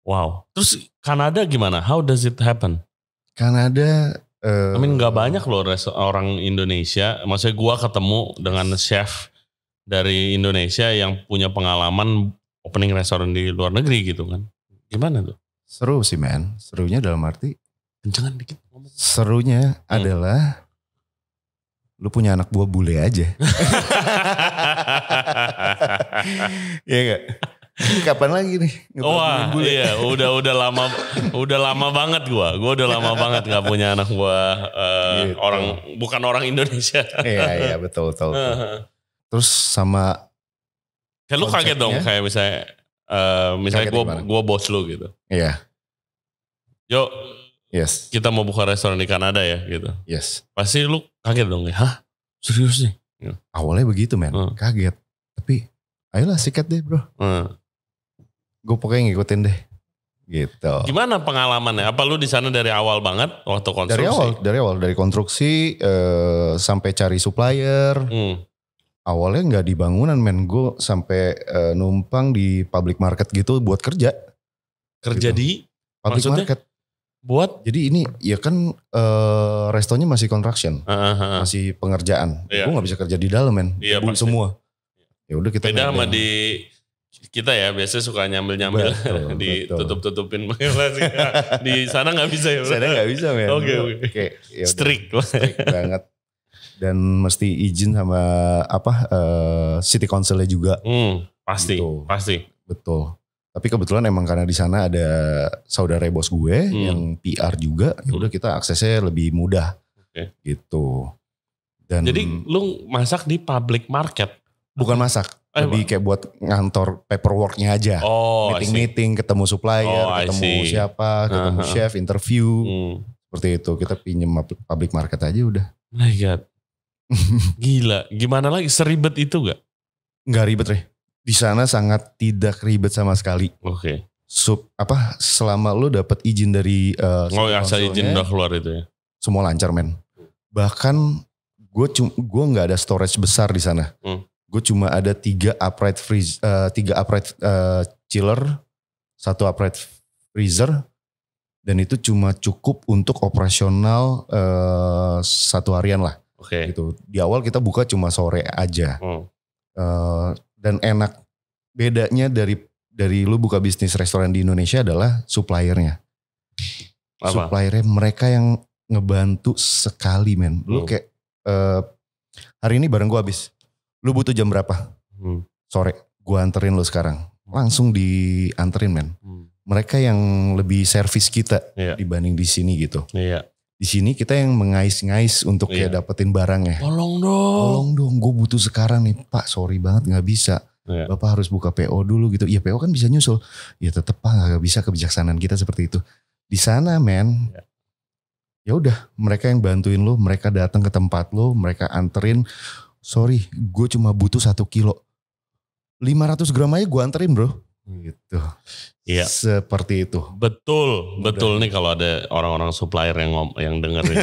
Wow. Terus Kanada gimana? How does it happen? Kanada. I mean gak banyak loh orang Indonesia. Maksudnya gua ketemu dengan chef dari Indonesia yang punya pengalaman opening restoran di luar negeri gitu kan. Gimana tuh? Seru sih men. Serunya dalam arti. Kencengan dikit. Serunya adalah lu punya anak buah bule aja. Iya gak? Kapan lagi nih? Wah iya udah lama banget gua udah lama banget gak punya anak buah gitu. Bukan orang Indonesia. Iya betul. Terus sama kayak lu kaget dong kayak misalnya gue bos lu gitu. Iya. Yo, yes. Kita mau buka restoran di Kanada ya gitu. Yes. Pasti lu kaget dong ya. Hah? Serius nih? Awalnya begitu men, kaget. Tapi ayolah sikat deh bro. Gue pokoknya ngikutin deh. Gitu. Gimana pengalamannya? Apa lu di sana dari awal banget waktu konstruksi? Dari awal dari konstruksi sampai cari supplier. Awalnya nggak di bangunan men, gue sampai numpang di public market gitu buat kerja gitu. Di public market buat? Jadi ini ya kan restonya masih construction, masih pengerjaan. Gue nggak bisa kerja di dalam men, semua. Ya udah kita. Beda sama di kita ya, biasanya suka nyambil ditutup-tutupin. Di sana nggak bisa ya? Sana nggak bisa men. Oke. Strict banget. Dan mesti izin sama city councilnya juga. Pasti, gitu. Pasti. Betul. Tapi kebetulan emang karena di sana ada saudara bos gue yang PR juga, ya udah kita aksesnya lebih mudah. Gitu. Dan jadi lu masak di public market? Bukan masak, lebih kayak buat ngantor paperworknya aja. Meeting, ketemu supplier, ketemu siapa, ketemu chef, interview. Seperti itu, kita pinjem public market aja udah. My God. Gila, gimana lagi? Seribet itu gak? Nggak ribet Reh. Di sana sangat tidak ribet sama sekali. Oke. selama lu dapat izin dari asal izin udah keluar itu ya. Semua lancar men. Bahkan gue nggak ada storage besar di sana. Gue cuma ada 3 upright chiller, 1 upright freezer, dan itu cuma cukup untuk operasional 1 harian lah. Oke. Gitu. Di awal kita buka cuma sore aja. Dan enak, bedanya dari lu buka bisnis restoran di Indonesia adalah suppliernya. Suppliernya mereka yang ngebantu sekali men. Lu kayak hari ini barang gue habis. Lu butuh jam berapa? Sore. Gue anterin lu sekarang. Langsung dianterin men. Mereka yang lebih servis kita dibanding di sini gitu. Iya. Di sini kita yang mengais-ngais untuk kayak dapetin barangnya. Tolong dong, gue butuh sekarang nih Pak. Sorry banget nggak bisa. Bapak harus buka PO dulu gitu. Ya PO kan bisa nyusul. Ya tetep Pak nggak bisa, kebijaksanaan kita seperti itu. Di sana men, ya udah mereka yang bantuin lo, mereka datang ke tempat lo, mereka anterin. Sorry, gue cuma butuh 1 kilo. 500 gram aja gue anterin bro. Gitu. Iya. Seperti itu. Betul nih kalau ada orang-orang supplier yang dengerin.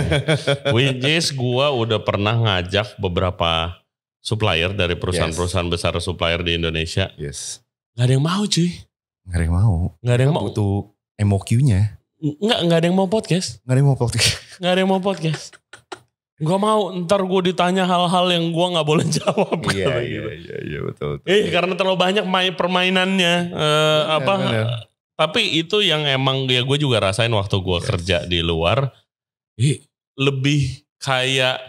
Which is gue udah pernah ngajak beberapa supplier dari perusahaan-perusahaan besar supplier di Indonesia. Yes. Gak ada yang mau cuy. Gak ada yang mau. Gak ada yang mau. Butuh MOQ-nya. Gak ada yang mau podcast. Gak ada yang mau podcast. Gak ada yang mau podcast. Gak mau, ntar gue ditanya hal-hal yang gue gak boleh jawab. Iya betul. Karena terlalu banyak permainannya. Tapi itu yang emang ya gue juga rasain waktu gue kerja di luar. Lebih kayak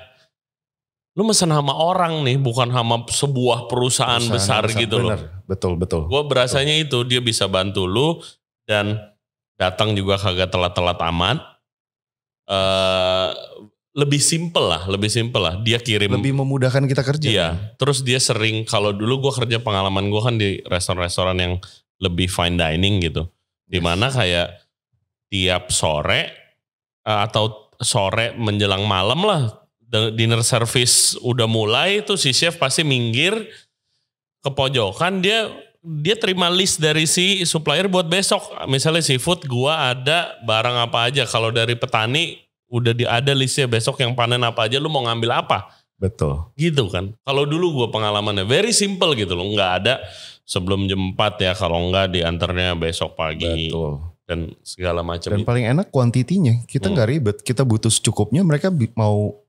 lu mesen sama orang nih, bukan sama sebuah perusahaan besar gitu loh. Betul. Gue berasanya itu dia bisa bantu lu dan datang juga kagak telat-telat amat. Lebih simple lah. Dia kirim. Lebih memudahkan kita kerja. Iya. Terus dia sering, kalau dulu gue kerja, pengalaman gue kan di restoran-restoran yang lebih fine dining gitu. Dimana kayak tiap sore atau sore menjelang malam lah, dinner service udah mulai tuh si chef pasti minggir ke pojokan, dia terima list dari si supplier buat besok. Misalnya seafood gua ada barang apa aja. Kalau dari petani udah ada listnya besok yang panen apa aja, lu mau ngambil apa. Betul. Gitu kan. Kalau dulu gua pengalamannya very simple gitu loh. Nggak ada sebelum jam 4 ya, kalau nggak diantarnya besok pagi. Betul. Dan segala macam. Dan paling enak kuantitinya. Kita nggak ribet. Kita butuh secukupnya, mereka mau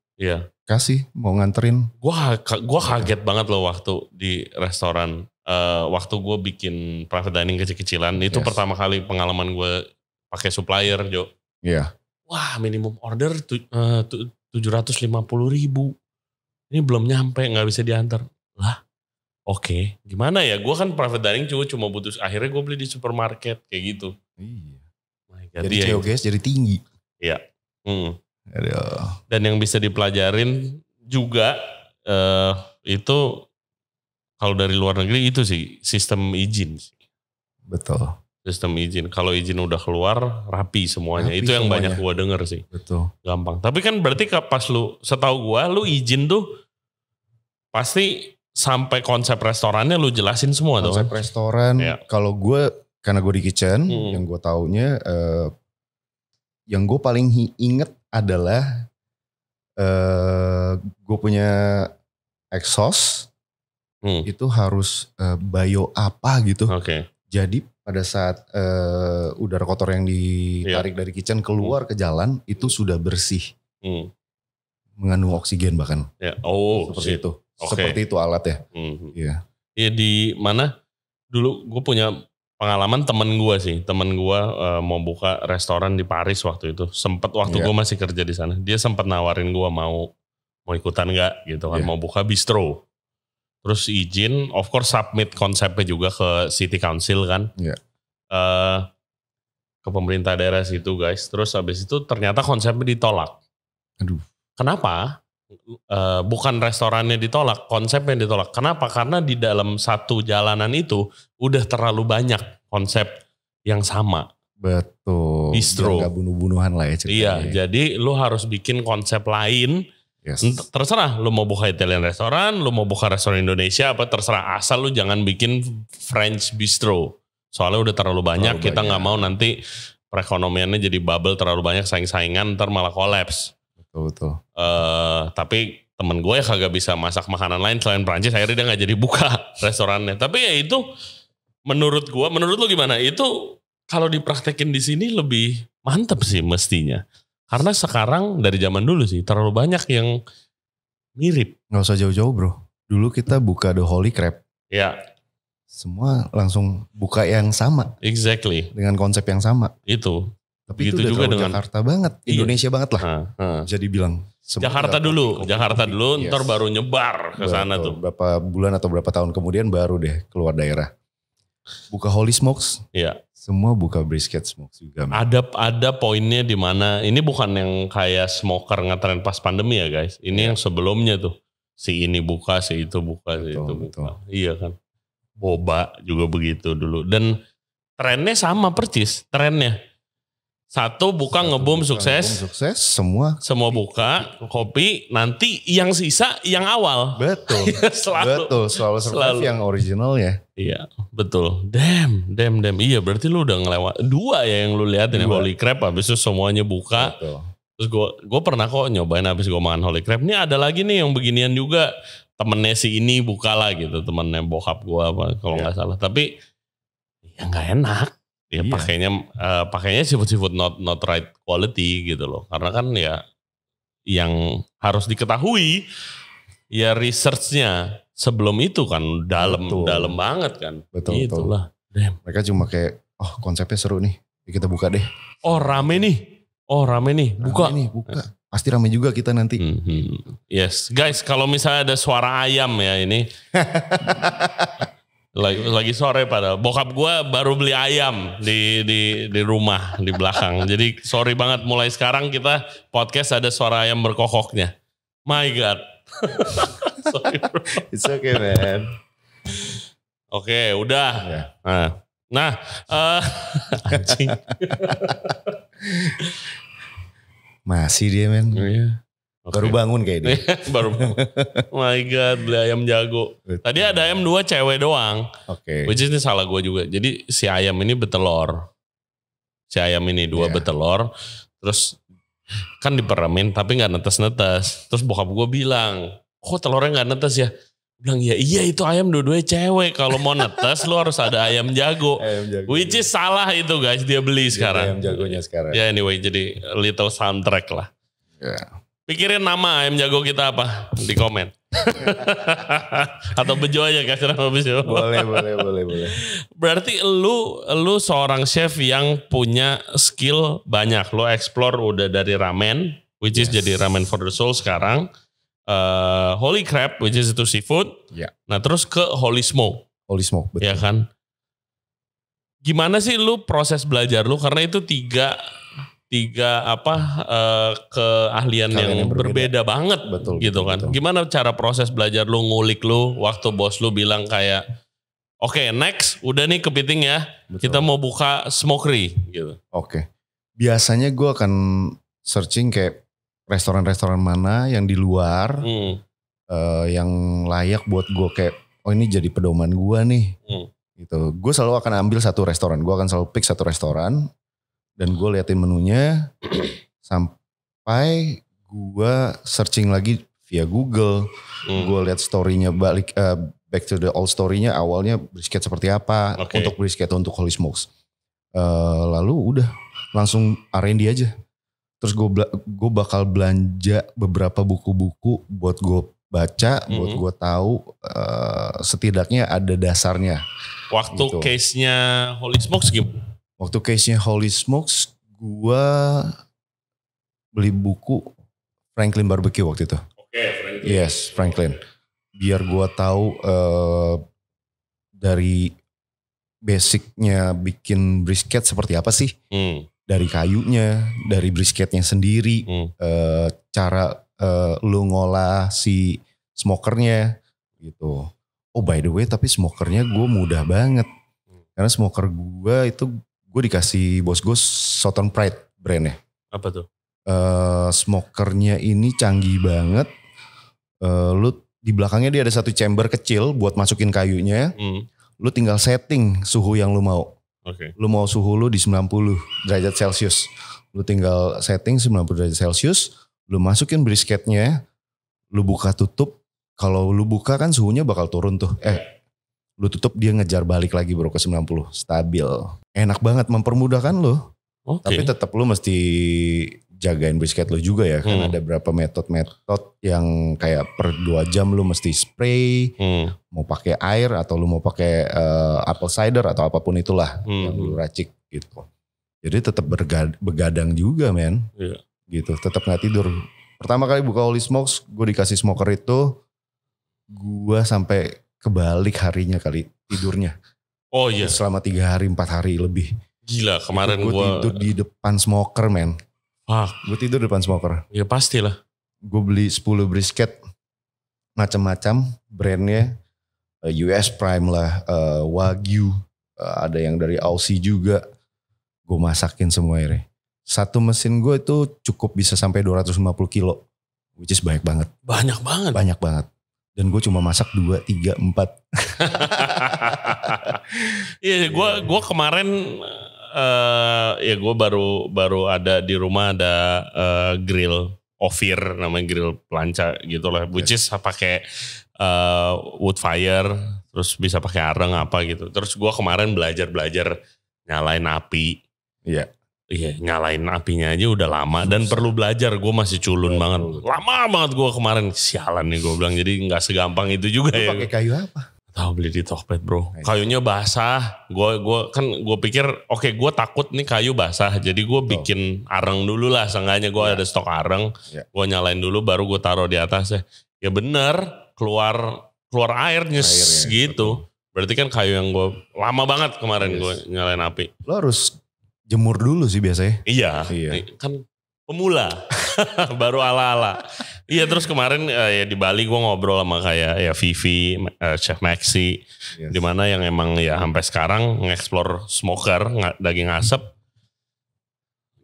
kasih, mau nganterin. Gua kaget banget loh waktu di restoran. Waktu gue bikin private dining kecil-kecilan. Itu pertama kali pengalaman gue pakai supplier, Jo. Iya. Wah, minimum order 750.000. Ini belum nyampe, gak bisa diantar. Lah, oke. Gimana ya? Gue kan private dining cuma butuh. Akhirnya gue beli di supermarket. Kayak gitu. Iya. God, jadi COGS jadi tinggi. Iya. Aduh. Dan yang bisa dipelajarin juga itu kalau dari luar negeri itu sih sistem izin. Betul. Sistem izin. Kalau izin udah keluar rapi semuanya. Itu yang banyak gua denger sih. Betul. Gampang. Tapi kan berarti pas setahu gua lu izin tuh pasti sampai konsep restorannya lu jelasin semua tuh. Konsep restoran. Kalau gue karena gue di kitchen, yang gue taunya yang gue paling inget adalah gue punya exhaust itu harus bio apa gitu. Jadi pada saat udara kotor yang ditarik dari kitchen keluar ke jalan itu sudah bersih, mengandung oksigen bahkan. Seperti itu. Seperti itu alat ya. Iya di mana? Dulu gue punya pengalaman temen gue mau buka restoran di Paris waktu itu. Waktu gue masih kerja di sana, dia sempat nawarin gue mau ikutan nggak gitu kan, mau buka bistro. Terus izin, of course submit konsepnya juga ke City Council kan, ke pemerintah daerah situ guys. Terus habis itu ternyata konsepnya ditolak. Aduh. Kenapa? Bukan restorannya ditolak, konsepnya ditolak. Kenapa? Karena di dalam satu jalanan itu udah terlalu banyak konsep yang sama. Betul. Bistro. Gak bunuh-bunuhan lah ya ceritanya. Iya, jadi lu harus bikin konsep lain. Terserah lu mau buka Italian restoran, lu mau buka restoran Indonesia apa terserah, asal lu jangan bikin French bistro. Soalnya udah terlalu banyak, Terlalu kita banyak. nggak mau nanti perekonomiannya jadi bubble terlalu banyak saing-saingan ntar malah kolaps. Betul. Tapi temen gue ya kagak bisa masak makanan lain selain Prancis, akhirnya dia nggak jadi buka restorannya. Tapi ya itu menurut lu gimana? Itu kalau dipraktekin di sini lebih mantep sih mestinya. Karena sekarang dari zaman dulu sih terlalu banyak yang mirip. Gak usah jauh-jauh bro. Dulu kita buka The Holy Crab. Ya, Semua langsung buka yang sama. exactly. Dengan konsep yang sama. Itu. Tapi Begitu itu udah juga terlalu dengan Jakarta banget. Iya. Indonesia banget lah. Bisa dibilang. Semua Jakarta tinggal dulu, kopi, Jakarta kopi. dulu, Yes. ntar baru nyebar ke sana Betul. tuh. Berapa bulan atau berapa tahun kemudian baru deh keluar daerah. Buka Holy Smokes. Iya. Semua buka brisket smokes juga. Man. Ada poinnya di mana ini bukan yang kayak smoker ngetren pas pandemi ya guys. Ini yang sebelumnya tuh. Si ini buka, si itu buka, si Betul, itu betul. buka. Iya kan. Boba juga begitu dulu. Dan trennya sama percis trennya. Satu buka ngebom sukses. Ngebom sukses semua. Semua buka, kopi, nanti yang sisa yang awal. Betul. Selalu. Betul. Selalu survive yang original ya. Iya, betul. Damn. Iya, berarti lu udah ngelewat 2 ya yang lu lihat ini 2. Holy Crab, habis itu semuanya buka. Betul. Terus gue pernah kok nyobain habis gue makan Holy Crab. Ini ada lagi nih yang beginian juga. Temennya si ini buka lah gitu. Temennya bokap gue apa kalau nggak salah. Tapi ya nggak enak. Ya Iya. pakainya seafood not right quality gitu loh. Karena kan ya yang harus diketahui ya researchnya sebelum itu kan dalam banget kan. Betul. Itulah. Damn. Mereka cuma kayak, oh konsepnya seru nih, kita buka deh. Oh rame nih. Buka. Rame nih, buka. Pasti rame juga kita nanti. Yes, guys, kalau misalnya ada suara ayam ya ini, lagi sore pada bokap gue baru beli ayam di rumah di belakang. Jadi sorry banget mulai sekarang kita podcast ada suara ayam berkokoknya. My God. Sorry bro. It's okay man. Oke, udah. Ya. Nah, anjing. Masih dia men. Iya. Baru bangun kayak dia. Baru. My God, beli ayam jago. Betul. Tadi ada ayam 2 cewek doang. Oke. Which is ini salah gue juga. Jadi si ayam ini betelor. Si ayam ini 2 betelor. Terus kan diperemin tapi gak netes-netes. Terus bokap gue bilang, kok telurnya gak netes ya? Bilang iya itu ayam dua-duanya cewek. Kalau mau netes lu harus ada ayam jago. Ayam jago. Which is salah itu guys. Dia beli sekarang. Ayam jagonya sekarang. Ya anyway jadi little soundtrack lah. Ya. Pikirin nama ayam jago kita apa di komen. Atau Bejo aja kasih nama Bejo. Boleh. Berarti lu seorang chef yang punya skill banyak. Lu explore udah dari ramen, which is jadi ramen for the soul sekarang. Holy Crab, which is itu seafood. Ya. Nah terus ke Holy Smoke. Holy Smoke, betul. Ya kan? Gimana sih lu proses belajar lu? Karena itu tiga keahlian yang berbeda banget. Betul, gitu kan. betul. Gimana cara proses belajar lu, ngulik lu waktu bos lu bilang kayak oke, next udah nih kepiting ya. Betul. Kita mau buka smokery gitu. Oke. Biasanya gue akan searching kayak restoran-restoran mana yang di luar yang layak buat gue kayak oh ini jadi pedoman gue nih. Gitu. Gue selalu akan ambil satu restoran. Gue akan selalu pick satu restoran dan gue liatin menunya sampai gue searching lagi via Google. Gue lihat story-nya balik back to the old story-nya awalnya brisket seperti apa untuk brisket untuk Holy Smokes. Lalu udah langsung R&D aja. Terus gue bakal belanja beberapa buku-buku buat gue baca, buat gue tahu setidaknya ada dasarnya. Waktu gitu. case-nya Holy Smokes gimana? Waktu case-nya Holy Smokes, gue beli buku Franklin Barbecue waktu itu. Franklin. Yes, Franklin. Biar gue tahu dari basicnya bikin brisket seperti apa sih. Dari kayunya, dari brisketnya sendiri, cara lu ngolah si smokernya gitu. Oh by the way tapi smokernya gue mudah banget. Karena smoker gue itu gue dikasih bos gue Southern Pride brandnya. Apa tuh? Smokernya ini canggih banget. Lu di belakangnya dia ada satu chamber kecil buat masukin kayunya. Lu tinggal setting suhu yang lu mau. Oke. Lu mau suhu lu di 90 derajat Celcius. Lu tinggal setting 90 derajat Celcius, lu masukin brisketnya, lu buka tutup. Kalau lu buka kan suhunya bakal turun tuh. Lu tutup dia ngejar balik lagi bro ke 90. Stabil. Enak banget, mempermudahkan lu. Oke. Tapi tetap lu mesti jagain brisket lu juga ya. Kan ada berapa metode-metode yang kayak per 2 jam lu mesti spray. Mau pakai air atau lu mau pakai apple cider atau apapun itulah yang lu racik gitu. Jadi tetap begadang juga men. Iya. Gitu, tetap gak tidur. Pertama kali buka Holy Smokes, gue dikasih smoker itu, gue sampai kebalik harinya kali tidurnya. Oh iya. Selama 3 hari 4 hari lebih. Gila kemarin gue tidur di depan smoker men. Gue tidur di depan smoker. Ya pastilah. Gue beli 10 brisket macam-macam brandnya, US Prime lah, Wagyu, ada yang dari Aussie juga. Gue masakin semua ini. Satu mesin gue itu cukup bisa sampai 250 kilo. Which is banyak banget. Banyak banget. Banyak banget. Dan gue cuma masak 2, 3, 4. Iya, gue kemarin ya gue baru ada di rumah ada grill Ophir, namanya grill plancha gitu lah. Which is pakai wood fire, terus bisa pakai areng apa gitu. Terus gue kemarin belajar nyalain api. Iya. Iya, nyalain apinya aja udah lama dan perlu belajar. Gue masih culun banget. Lama banget gue kemarin. Sialan nih gue bilang. Jadi gak segampang itu juga ya. Pakai kayu apa? Tahu beli di Tokped bro. Kayunya basah. Gue pikir oke, gue takut nih kayu basah. Jadi gue bikin areng dulu lah. Seenggaknya gue ada stok areng. Gue nyalain dulu baru gue taruh di atasnya. Ya bener, keluar air nyes gitu. Berarti kan kayu yang gue lama banget kemarin gue nyalain api. Lo harus jemur dulu sih biasanya. Iya. Kan pemula. Baru ala-ala. Iya, terus kemarin ya di Bali gue ngobrol sama kayak ya Vivi, Chef Maxi. Dimana yang emang ya sampai sekarang nge-explore smoker, daging asap.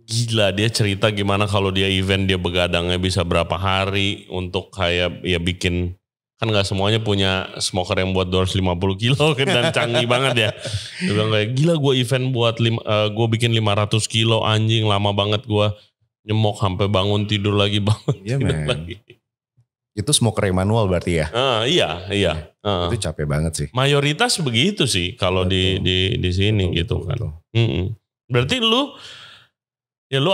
Gila, dia cerita gimana kalau dia event dia begadangnya bisa berapa hari untuk kayak ya bikin. Kan gak semuanya punya smoker yang buat 250 kilo kan dan canggih banget ya. Dia bilang kayak gila gue event buat gue bikin 500 kilo anjing lama banget gue nyemok sampai bangun tidur lagi tidur lagi. Itu smoker yang manual berarti ya? Iya. Itu capek banget sih. Mayoritas begitu sih kalau di sini betul, gitu kan. Berarti lu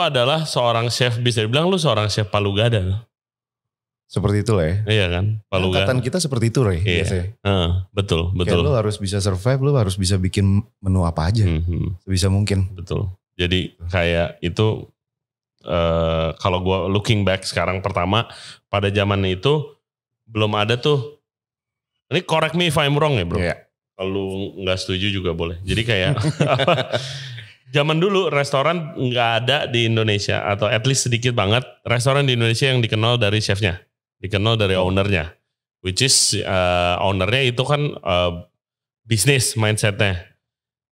adalah seorang chef, bisa dibilang lu seorang chef palu gada. Seperti itu lah ya. Iya kan. Angkatan kita seperti itu Ray. Iya. Betul. Kayak lu harus bisa survive, lu harus bisa bikin menu apa aja. Sebisa mungkin. Betul. Jadi kayak itu kalau gue looking back sekarang, pertama pada zaman itu belum ada tuh. Ini correct me if I'm wrong ya bro. Yeah. Kalau nggak setuju juga boleh. Jadi kayak zaman dulu restoran nggak ada di Indonesia atau at least sedikit banget restoran di Indonesia yang dikenal dari chefnya. Dikenal dari ownernya, which is ownernya itu kan bisnis mindsetnya,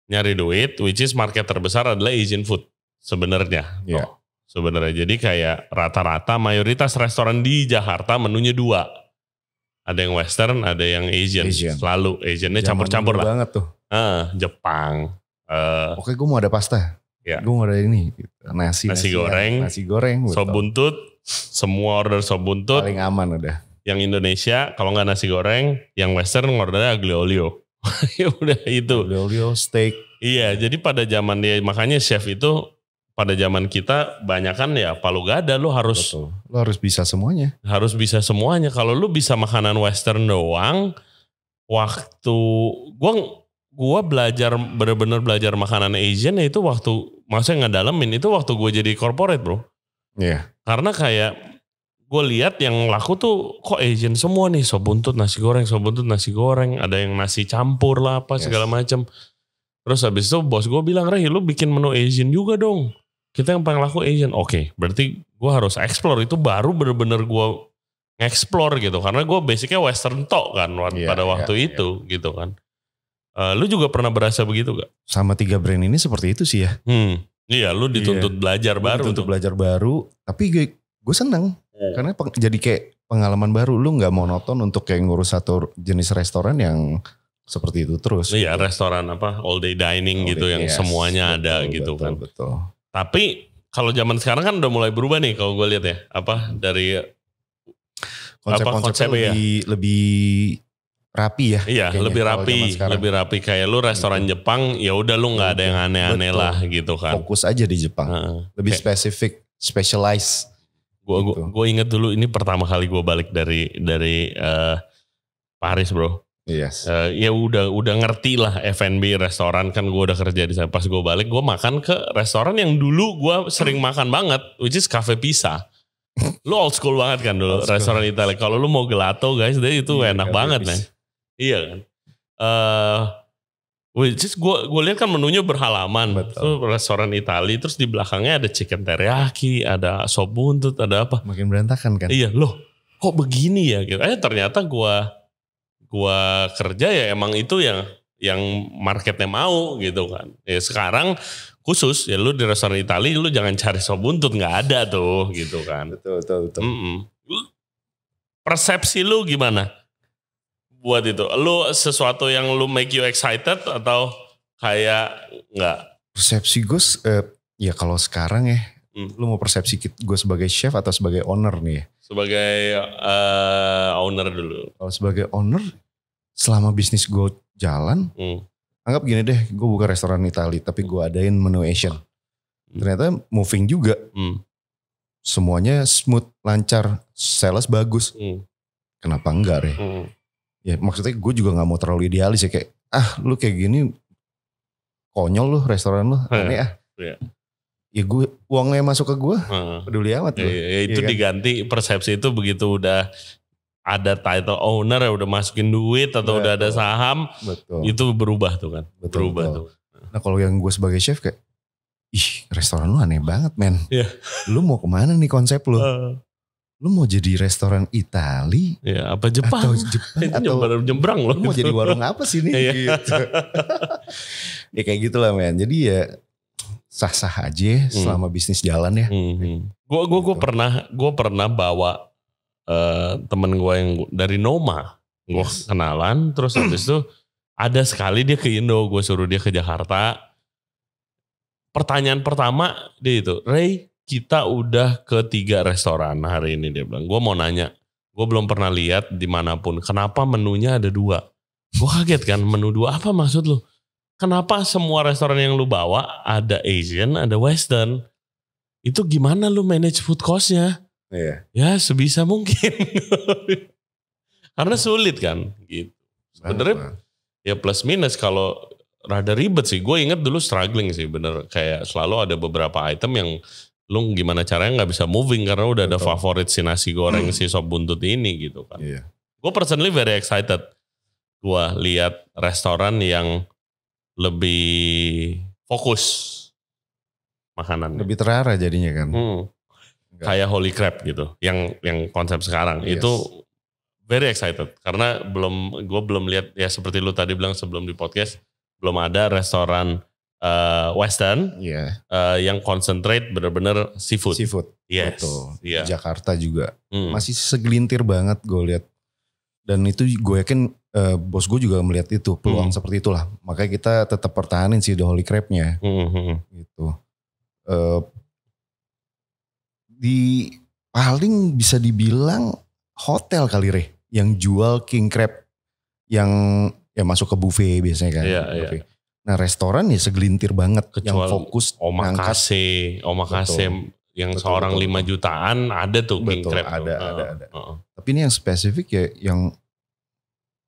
nyari duit, which is market terbesar adalah Asian food sebenarnya. Yeah. Sebenarnya jadi kayak rata-rata mayoritas restoran di Jakarta menunya 2, ada yang Western, ada yang Asian. Selalu Asiannya campur-campur lah. Banget tuh. Jepang. Oke, gue mau ada pasta. Ya. Gue mau ada ini, nasi goreng, sop buntut. Semua order sop buntut. Paling aman udah. Yang Indonesia kalau nggak nasi goreng, yang Western ordernya aglio olio. Ya udah itu. Aglio olio, steak. Iya, jadi pada zaman dia, makanya chef itu pada zaman kita banyak kan ya palu gada, lu harus. Betul. Lu harus bisa semuanya. Harus bisa semuanya. Kalau lu bisa makanan Western doang, waktu gua belajar bener-bener belajar makanan Asian ya itu waktu, maksudnya ngedalamin itu waktu gue jadi corporate bro. Iya. Karena kayak gue lihat yang laku tuh kok Asian semua nih, sop buntut nasi goreng, ada yang nasi campur lah apa segala macam. Terus habis itu bos gue bilang, Ray lu bikin menu Asian juga dong. Kita yang paling laku Asian. Oke, berarti gue harus explore. Itu baru bener-bener gue explore gitu. Karena gue basicnya Western tok kan pada waktu itu gitu kan. Lu juga pernah berasa begitu gak? Sama 3 brand ini seperti itu sih ya. Iya, lu dituntut belajar baru. Dituntut belajar baru, tapi gue seneng. Karena jadi kayak pengalaman baru. Lu gak monoton untuk kayak ngurus satu jenis restoran yang seperti itu terus. Iya, gitu. restoran all day dining All gitu day, yang yes. semuanya Betul, ada gitu betul, kan. Betul. Tapi kalau zaman sekarang kan udah mulai berubah nih kalau gue lihat ya. Dari Konsep-konsepnya lebih rapi ya. Iya, kayaknya, lebih kalau zaman rapi, sekarang. lebih rapi. Kayak lu restoran Jepang, ya udah lu nggak ada yang aneh-aneh Betul. lah gitu kan. Fokus aja di Jepang. Lebih spesifik, specialize. Gue inget dulu ini pertama kali gue balik dari Paris bro. Yes. Ya udah ngerti lah F&B restoran kan gue udah kerja di sana. Pas gue balik gue makan ke restoran yang dulu gue sering makan banget, which is Cafe Pisa. Lu old school banget kan dulu restoran Italia. Kalau lu mau gelato guys, itu enak banget nih. Iya kan. Which is gue lihat kan menunya berhalaman. Itu restoran Italia, terus di belakangnya ada chicken teriyaki, ada sop buntut, ada apa. Makin berantakan kan. Iya loh kok begini ya gitu. Ternyata gue kerja ya emang itu yang marketnya mau gitu kan. Ya sekarang khusus ya lu di restoran Italia lu jangan cari sop buntut, nggak ada tuh gitu kan. Betul. Persepsi lu gimana buat itu? Lu sesuatu yang lu make you excited atau kayak nggak? Persepsi gue ya kalau sekarang ya, lu mau persepsi gue sebagai chef atau sebagai owner nih? Sebagai owner dulu. Kalau sebagai owner, selama bisnis gue jalan, anggap gini deh, gue buka restoran Italia, tapi gue adain menu Asian. Ternyata moving juga. Semuanya smooth, lancar, sales bagus. Kenapa enggak Re? Ya maksudnya gue juga gak mau terlalu idealis ya, kayak lu kayak gini konyol lu restoran lu, aneh Ya gue, uangnya masuk ke gue, peduli amat lu. Itu kan? Diganti persepsi itu begitu udah ada title owner ya udah masukin duit atau udah ada saham, itu berubah tuh kan. Berubah tuh. Nah kalau yang gue sebagai chef kayak, restoran lu aneh banget men. Lu mau kemana nih konsep lu? Lu mau jadi restoran Itali? Ya, apa Jepang? Atau Jepang? Atau nyebrang loh. Lu mau jadi warung apa sih nih? Gitu. Ya kayak gitulah men. Jadi ya sah-sah aja selama bisnis jalan ya. Gue pernah bawa temen gue yang dari Noma. Gue kenalan terus habis itu ada sekali dia ke Indo. Gue suruh dia ke Jakarta. Pertanyaan pertama dia itu, Ray, kita udah ke 3 restoran hari ini, dia bilang. Gue mau nanya, gue belum pernah lihat dimanapun. Kenapa menunya ada 2? Gue kaget kan, menu 2 apa maksud lu? Kenapa semua restoran yang lu bawa ada Asian, ada Western? Itu gimana lu manage food cost-nya? Ya sebisa mungkin. Karena sulit kan. Gitu. Sebenarnya ya plus minus kalau rada ribet sih. Gue inget dulu struggling sih bener. Kayak selalu ada beberapa item yang lu gimana caranya gak bisa moving karena udah ada favorit si nasi goreng si sop buntut ini gitu kan. Gue personally very excited. Gue lihat restoran yang lebih fokus makanan. Lebih terarah jadinya kan. Kayak Holy Crab gitu. Yang konsep sekarang. Itu very excited. Karena gue belum lihat ya seperti lu tadi bilang sebelum di podcast. Belum ada restoran Western yang concentrate bener-bener seafood. Yes. Betul. Di Jakarta juga. Masih segelintir banget gue lihat. Dan itu gue yakin bos gue juga melihat itu. Peluang seperti itulah. Makanya kita tetap pertahanin sih The Holy Crab-nya. Gitu. Di paling bisa dibilang hotel kali Re. Yang jual king crab. Yang ya masuk ke buffet biasanya kan. Iya. Nah restoran ya segelintir banget. Kecuali yang fokus omakase yang seorang 5 jutaan ada tuh king crab. Ada. Tapi ini yang spesifik ya yang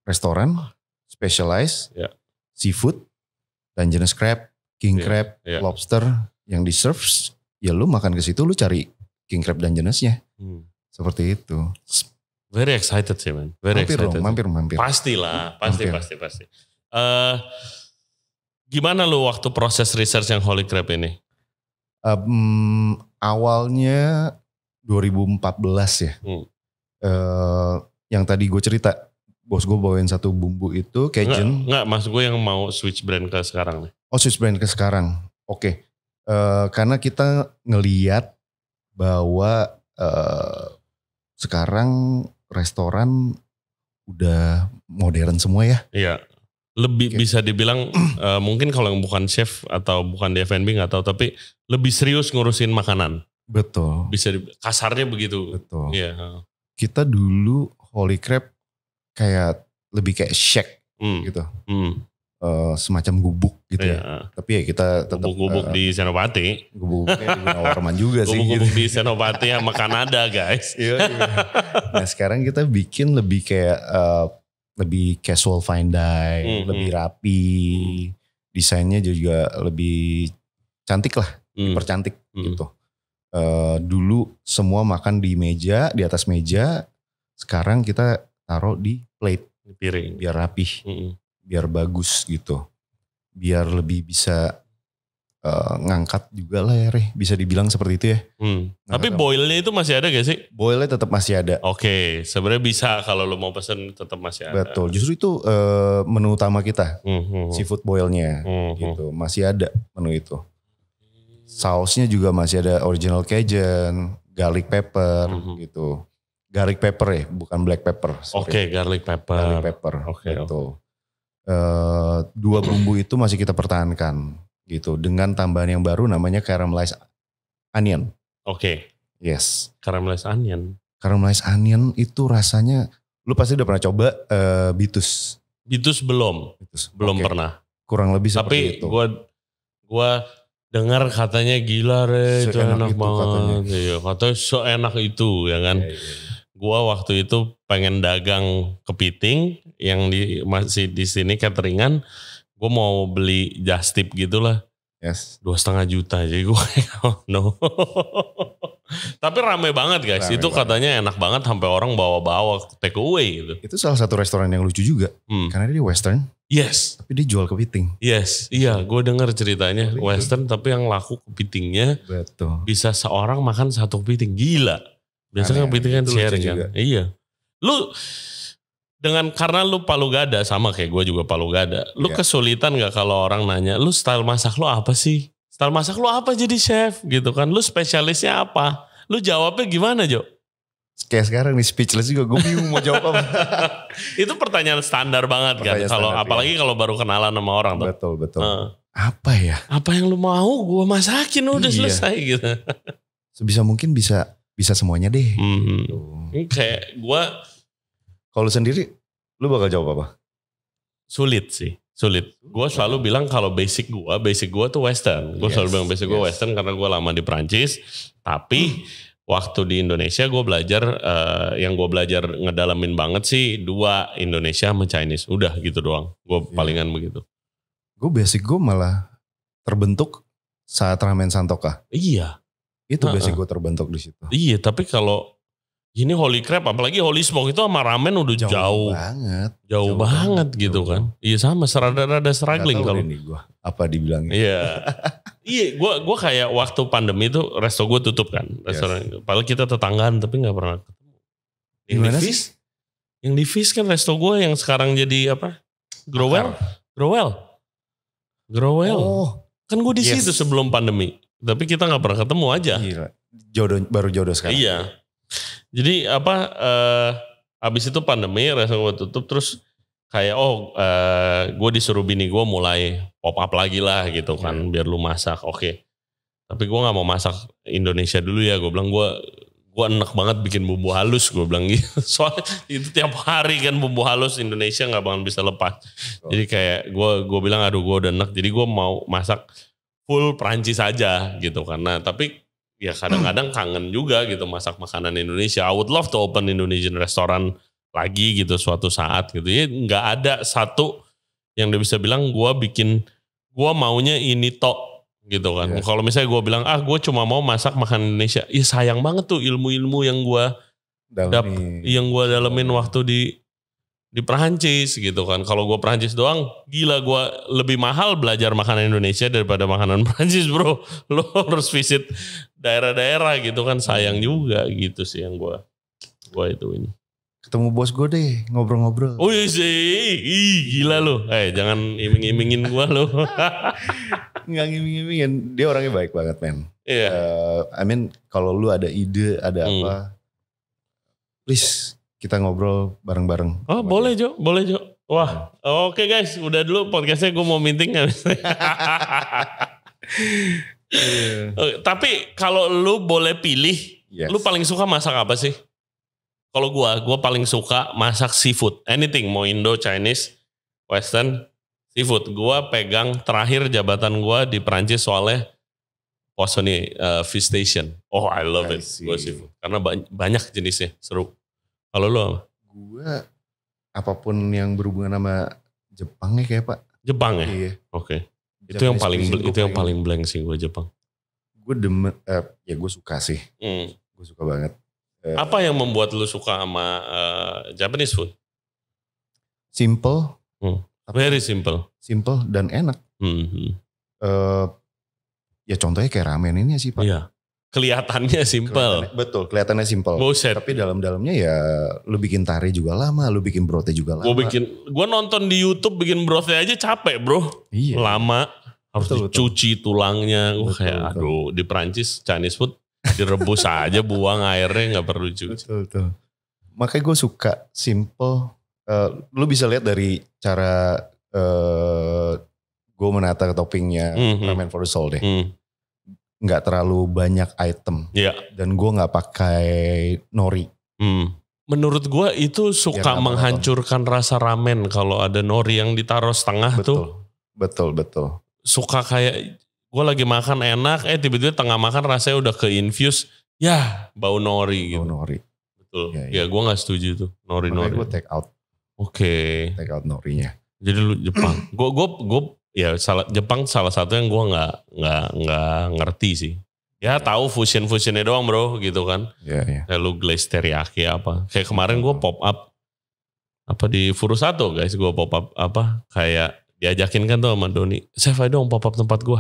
restoran, specialized, seafood, Dungeness crab, king crab, lobster yang di serve. Ya lu makan ke situ lu cari king crab Dungenessnya. Seperti itu. Very excited sih man. Mampir. Pastilah, pasti. Gimana lu waktu proses research yang Holy Crab ini? Awalnya 2014 ya. Yang tadi gue cerita, bos gue bawain satu bumbu itu Cajun. Enggak, maksud gue yang mau switch brand ke sekarang nih. Oh switch brand ke sekarang, oke. Karena kita ngeliat bahwa sekarang restoran udah modern semua ya. Iya. lebih bisa dibilang mungkin kalau yang bukan chef atau bukan di F&B nggak tahu, tapi lebih serius ngurusin makanan. Betul. Bisa kasarnya begitu. Betul. Iya. Kita dulu Holy Crab kayak lebih kayak shack gitu. Semacam gubuk gitu ya. Tapi ya kita tetap gubuk-gubuk di Senopati. Gubuk-gubuknya di Gunawarman juga sih. Gubuk-gubuk gitu. di Senopati sama Kanada guys. Iya. Nah sekarang kita bikin lebih kayak lebih casual fine dine, lebih rapi, desainnya juga lebih cantik lah, dipercantik gitu. Dulu semua makan di meja, di atas meja, sekarang kita taruh di plate, di piring, biar rapih, biar bagus gitu, biar lebih bisa ngangkat juga lah ya Reh, bisa dibilang seperti itu ya. Tapi boilnya itu masih ada gak sih? Boilnya tetap masih ada. Oke, sebenarnya bisa kalau lo mau pesen tetap masih ada. Betul, justru itu menu utama kita, seafood boilnya gitu, masih ada menu itu. Sausnya juga masih ada original Cajun, garlic pepper gitu. Garlic pepper ya, bukan black pepper. Oke, garlic pepper. Garlic pepper, Oke. Dua bumbu itu masih kita pertahankan gitu, dengan tambahan yang baru namanya caramelized onion. Oke. Yes. Caramelized onion. Caramelized onion itu rasanya, lu pasti udah pernah coba Bitus. Bitus belum. Belum pernah. Kurang lebih seperti itu. Tapi gue dengar katanya gila itu enak banget. Iya, katanya seenak itu ya kan. Gue waktu itu pengen dagang kepiting yang masih di sini cateringan. Gue mau beli just tip gitu lah. Yes. 2,5 juta. Jadi gue no. Tapi rame banget guys. Itu katanya enak banget sampai orang bawa-bawa take away gitu. Itu salah satu restoran yang lucu juga. Karena dia western. Yes. Tapi dia jual kepiting. Yes. Iya, gue denger ceritanya western tapi yang laku kepitingnya. Betul. Bisa seorang makan 1 kepiting. Gila. Biasanya kepiting kan sharing kan. Iya. Lu karena lu Palu Gada sama kayak gue juga Palu Gada. Lu kesulitan gak kalau orang nanya, lu style masak lu apa sih? Style masak lu apa jadi chef gitu kan? Lu spesialisnya apa? Lu jawabnya gimana Jo? Kayak sekarang nih speechless juga, gue bingung mau jawab apa. Itu pertanyaan standar banget kan. Kalau apalagi kalau baru kenalan sama orang tuh. Betul. Apa ya? Apa yang lu mau gue masakin udah selesai gitu. Sebisa mungkin bisa semuanya deh. Gitu. Kayak gue. Kalau sendiri, lu bakal jawab apa? Sulit. Gue selalu bilang kalau basic gue tuh western. Gue selalu bilang basic gue western karena gue lama di Prancis. Tapi waktu di Indonesia gue belajar, yang gue belajar ngedalamin banget sih 2 Indonesia sama Chinese. Udah gitu doang. Gue palingan begitu. Gue basic gue malah terbentuk saat Ramen Santoka. Iya. Itu basic gue terbentuk di situ. Iya, tapi kalau ini Holy Crab, apalagi Holy Smoke itu sama ramen udah jauh banget gitu kan. Iya sama, rada struggling kalau. Ini gue apa dibilangnya. Iya. Iya, gue kayak waktu pandemi itu resto gue tutup kan. Restoran itu. Padahal kita tetanggaan tapi gak pernah ketemu. Yang di Fish kan resto gue yang sekarang jadi apa? Growell. Oh. Kan gue di situ sebelum pandemi. Tapi kita gak pernah ketemu aja. Gila. Baru jodoh sekarang. Iya. Jadi abis itu pandemi resto gue tutup terus kayak gue disuruh bini gue mulai pop up lagi lah gitu kan biar lu masak. Oke. Tapi gue gak mau masak Indonesia dulu ya. Gue bilang gue enak banget bikin bumbu halus gue bilang gitu. Soalnya itu tiap hari kan bumbu halus Indonesia gak bakal bisa lepas. Jadi kayak gue bilang aduh gue udah enak. Jadi gue mau masak full Prancis aja gitu kan. Nah tapi ya kadang-kadang kangen juga gitu masak makanan Indonesia. I would love to open Indonesian restaurant lagi gitu suatu saat gitu. Ya nggak ada satu yang dia bisa bilang gue maunya ini tok gitu kan. Kalau misalnya gue bilang gue cuma mau masak makanan Indonesia. Ya sayang banget tuh ilmu-ilmu yang gue dalemin waktu di Perancis gitu kan. Kalau gue Perancis doang, gila gue lebih mahal belajar makanan Indonesia daripada makanan Perancis bro. Lo harus visit daerah-daerah gitu kan, sayang juga gitu sih yang gue itu ini. Ketemu bos gue deh, ngobrol-ngobrol. Oh iya sih, gila lo. Jangan iming-imingin gue lo. Nggak ngiming-ngimingin, dia orangnya baik banget men. Iya. I mean kalau lu ada ide, ada apa, please kita ngobrol bareng-bareng. Oh boleh Jo. Wah, oke guys, udah dulu podcastnya, gue mau meeting. Tapi kalau lu boleh pilih, lu paling suka masak apa sih? Kalau gue paling suka masak seafood. Anything, mau Indo, Chinese, Western, seafood. Gue pegang terakhir jabatan gue di Perancis soalnya Poissonnier Fish Station. Oh, I love it. Gue seafood. Karena banyak jenisnya, seru. Kalau lu apa? Gue apapun yang berhubungan sama Jepang ya kayak Pak. Jepang ya? Iya. Oke. Itu yang paling blank sih gue Jepang. Gue demen, ya gue suka sih. Gue suka banget. Apa yang membuat lu suka sama Japanese food? Simple. Very simple. Simple dan enak. Ya contohnya kayak ramen ini sih Pak. Iya. Kelihatannya simple. Betul, kelihatannya simple. Buset. Tapi dalam-dalamnya ya lu bikin tare juga lama, lu bikin brothnya juga lama. Gue nonton di YouTube bikin brothnya aja capek bro. Iya. Lama. Harus dicuci tulangnya. Gue kayak aduh, di Perancis Chinese food direbus aja, buang airnya, nggak perlu cuci. Betul. Makanya gue suka simple. Lu bisa lihat dari cara gue menata toppingnya ramen for the soul deh. Nggak terlalu banyak item. Dan gue nggak pakai nori. Menurut gue itu suka menghancurkan rasa ramen kalau ada nori yang ditaruh setengah tuh. Betul. Suka kayak gue lagi makan enak, tiba-tiba tengah makan rasanya udah ke infuse, ya bau nori gitu. Bau nori. Betul. Ya gue nggak setuju tuh nori. Makanya gue take out. Oke. Take out norinya. Jadi lu Jepang. gue ya Jepang salah satu yang gue nggak ngerti sih. Ya tahu fusionnya doang bro gitu kan. Iya. Kayak lu glaze teriyaki apa. Kayak kemarin gue pop up apa di Furusato guys, gue pop up apa kayak diajakin kan tuh sama Doni, Chef ayo dong pop up tempat gue.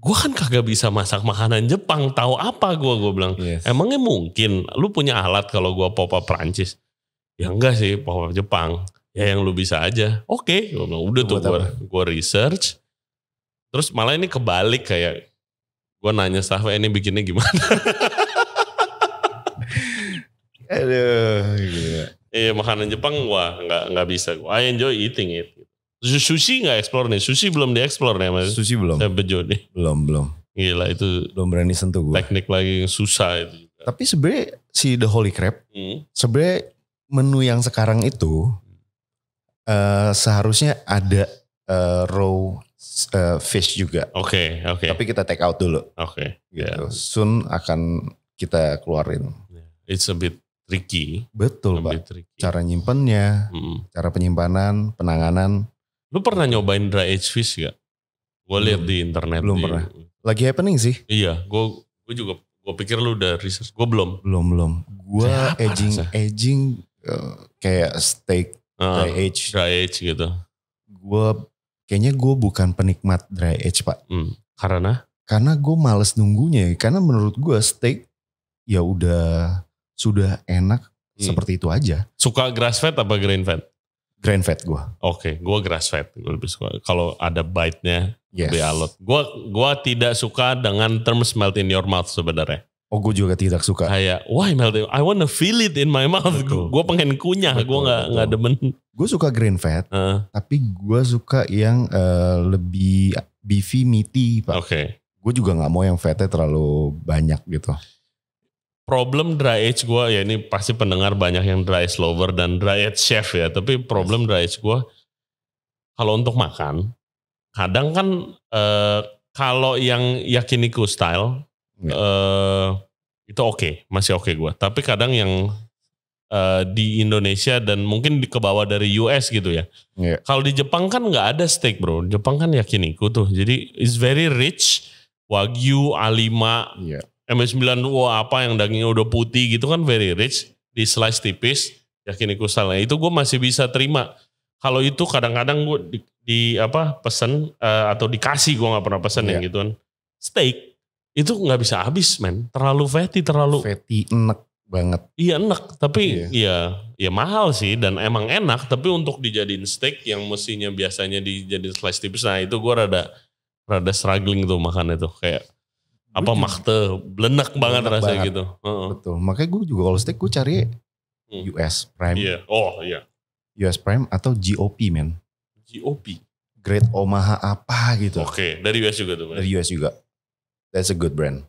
Gue kan kagak bisa masak makanan Jepang, tahu apa gue bilang. Emangnya mungkin lu punya alat kalau gue pop up Perancis? Ya enggak sih, pop up Jepang. Ya yang lu bisa aja. Oke, gue bilang udah tuh gue research. Terus malah ini kebalik kayak gue nanya staff ini bikinnya gimana. Aduh, gila. Iya makanan Jepang wah nggak bisa. I enjoy eating it. Sushi nggak explore nih. Sushi belum dieksplor nih mas. Sushi belum. Saya bejo nih. Belum. Gila itu. Belum berani sentuh gue. Teknik lagi yang susah itu. Tapi sebenarnya si The Holy Crab. Sebenarnya menu yang sekarang itu seharusnya ada raw fish juga. Oke. Tapi kita take out dulu. Oke. Gitu. Soon akan kita keluarin. It's a bit tricky. Betul Pak. Cara nyimpennya, cara penyimpanan, penanganan. Lu pernah nyobain dry aged fish gak? Gue lihat di internet. Belum pernah. Lagi happening sih. Iya, gue juga. Gue pikir lu udah research. Gue belum. Gue aging kayak steak dry age. Dry age gitu. Kayaknya gue bukan penikmat dry age Pak. Karena gue males nunggunya. Karena menurut gue steak ya sudah enak seperti itu aja. Suka grass fed apa grain fed? Grain fed gue. Oke, gue grass fed. Gue lebih suka. Kalau ada bite-nya lebih alot. Gue tidak suka dengan terms melt in your mouth sebenarnya. Oh gue juga tidak suka. Kayak why melt? I wanna feel it in my mouth. Gue pengen kunyah. Gue nggak demen. Gue suka grain fed. Tapi gue suka yang lebih beefy meaty Pak. Oke. Gue juga gak mau yang fatnya terlalu banyak gitu. Problem dry age gue, ya ini pasti pendengar banyak yang dry age lover dan dry age chef ya. Tapi problem dry age gue, kalau untuk makan, kadang kan kalau yang yakiniku style, itu oke, masih oke gue. Tapi kadang yang di Indonesia dan mungkin ke bawah dari US gitu ya. Kalau di Jepang kan gak ada steak bro. Jepang kan yakiniku tuh. Jadi it's very rich. Wagyu, A5, M9, apa yang dagingnya udah putih gitu kan very rich. Di slice tipis, yakiniku style. Itu gue masih bisa terima. Kalau itu kadang-kadang gue pesen atau dikasih, gue gak pernah pesen yang gituan. Steak, itu gak bisa habis men. Terlalu fatty, enak banget. Iya enak, tapi ya mahal sih dan emang enak. Tapi untuk dijadiin steak yang mestinya biasanya dijadiin slice tipis, nah itu gue rada struggling tuh makan itu. Kayak makte, blenek banget rasanya gitu. Betul, makanya gue juga kalau steak gue cari US Prime. Iya, US Prime atau GOP men. GOP. Great Omaha apa gitu. Oke, dari US juga tuh. Dari US juga. That's a good brand.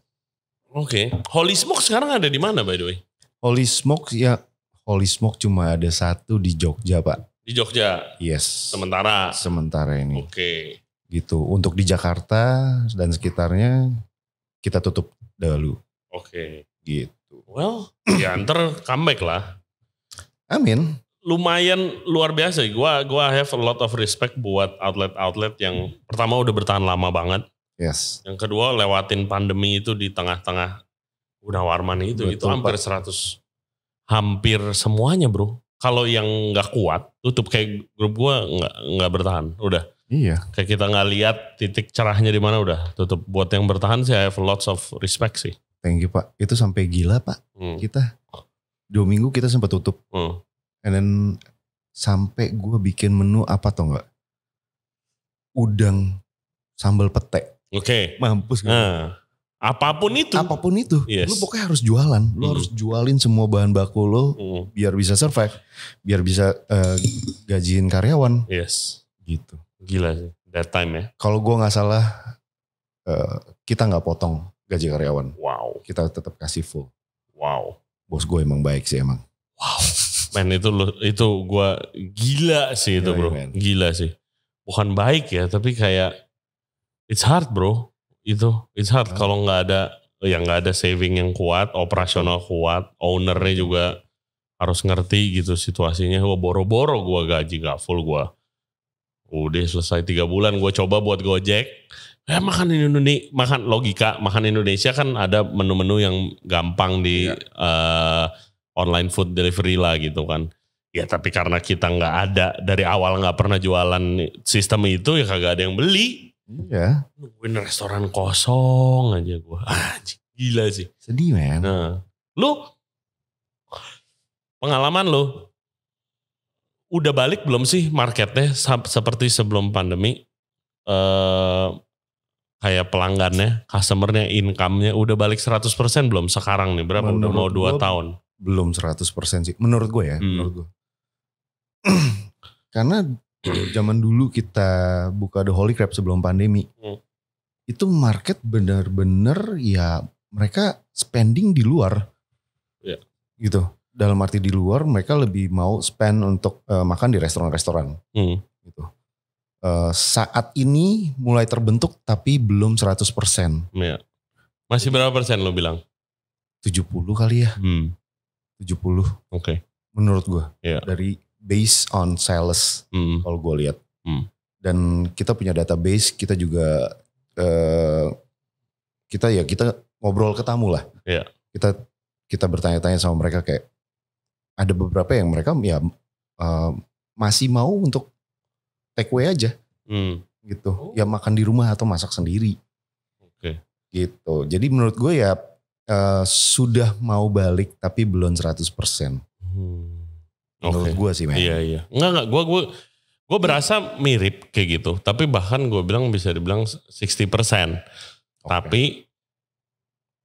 Oke. Holy Smoke sekarang ada di mana by the way? Holy Smoke cuma ada satu di Jogja Pak. Di Jogja. Yes. Sementara ini. Oke. Gitu. Untuk di Jakarta dan sekitarnya kita tutup dahulu. Oke. Gitu. Well, ya ntar comeback lah. Amin. Lumayan luar biasa. Gua have a lot of respect buat outlet-outlet yang pertama udah bertahan lama banget. Yes. Yang kedua lewatin pandemi itu di tengah-tengah Gunawarman itu. Betul, itu hampir Pak. 100. Hampir semuanya bro. Kalau yang gak kuat tutup, kayak grup gua nggak bertahan. Udah. Iya. Kayak kita nggak lihat titik cerahnya di mana, udah tutup. Buat yang bertahan sih I have lots of respect sih. Thank you Pak. Itu sampai gila Pak. Kita 2 minggu kita sempat tutup. And then sampai gue bikin menu apa tau gak? Udang sambal pete. Oke. Mampus gak? Apapun itu. Yes. Lu pokoknya harus jualan. Lu harus jualin semua bahan baku lo. Biar bisa survive. Biar bisa gajiin karyawan. Yes. Gitu. Gila sih. That time ya. Kalau gue gak salah. Kita gak potong gaji karyawan. Wow. Kita tetap kasih full. Wow. Bos gue emang baik sih emang. Wow. Men itu gue gila sih itu bro. Man. Gila sih. Bukan baik ya, tapi kayak it's hard bro. It's hard kalau nggak ada saving yang kuat, operasional kuat, ownernya juga harus ngerti gitu situasinya. Gue boro-boro gue gaji gak full gue. Udah selesai 3 bulan gue coba buat Gojek. Makan Indonesia kan ada menu-menu yang gampang di online food delivery lah gitu kan. Ya tapi karena kita nggak ada dari awal, nggak pernah jualan sistem itu, ya kagak ada yang beli. Iya. Nungguin restoran kosong aja gue. Gila sih. Sedih men. Nah, pengalaman lu udah balik belum sih marketnya seperti sebelum pandemi? Kayak pelanggannya, customernya, income-nya udah balik 100% belum sekarang nih? Berapa? Udah mau 2 tahun. Belum 100% sih. Menurut gue ya. Menurut gue. Karena zaman dulu kita buka The Holy Crab sebelum pandemi. Itu market bener-bener ya mereka spending di luar. Yeah. Gitu. Dalam arti di luar mereka lebih mau spend untuk makan di restoran-restoran. Gitu. Saat ini mulai terbentuk tapi belum 100%. Ya. Masih berapa persen lo bilang? 70 kali ya. 70. Oke. Menurut gue. Yeah. Dari based on sales kalau gue lihat. Dan kita punya database, kita juga kita ngobrol ke tamu lah. Yeah. Kita bertanya-tanya sama mereka kayak ada beberapa yang mereka ya masih mau untuk take away aja, gitu. Ya makan di rumah atau masak sendiri, gitu. Jadi menurut gue ya sudah mau balik tapi belum 100%. Menurut gue sih, men. Iya. Enggak. Gue berasa mirip kayak gitu. Tapi bahkan gue bilang bisa dibilang 60%. Tapi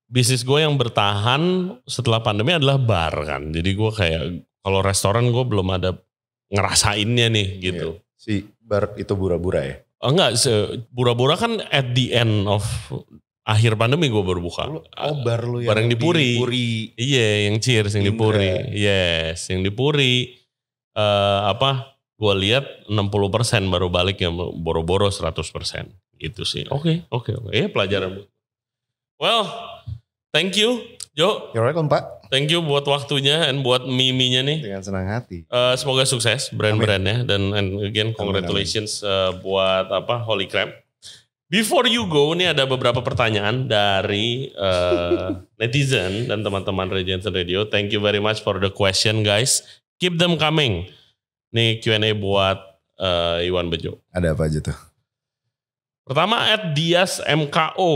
bisnis gue yang bertahan setelah pandemi adalah bar kan. Jadi gue kayak kalau restoran gue belum ada ngerasainnya nih gitu. Iya. Si bar itu Bura-Bura ya? Enggak, Bura-Bura kan at the end of akhir pandemi gue baru buka. Bar lu yang di Puri. Iya, yang Cheers yang di Puri. Yes, yang di Puri. Gue lihat 60% baru balik, yang boro-boro 100% gitu sih. Oke. Ya pelajaran. Well, thank you Jo. You're welcome Pak. Thank you buat waktunya dan buat miminya nih. Dengan senang hati. Semoga sukses brand-brandnya dan again congratulations buat Holy Crab. Before you go, nih ada beberapa pertanyaan dari netizen dan teman-teman Regency Radio. Thank you very much for the question guys. Keep them coming. Nih Q&A buat Iwan Bejo. Ada apa aja tuh? Pertama @Dias MKO.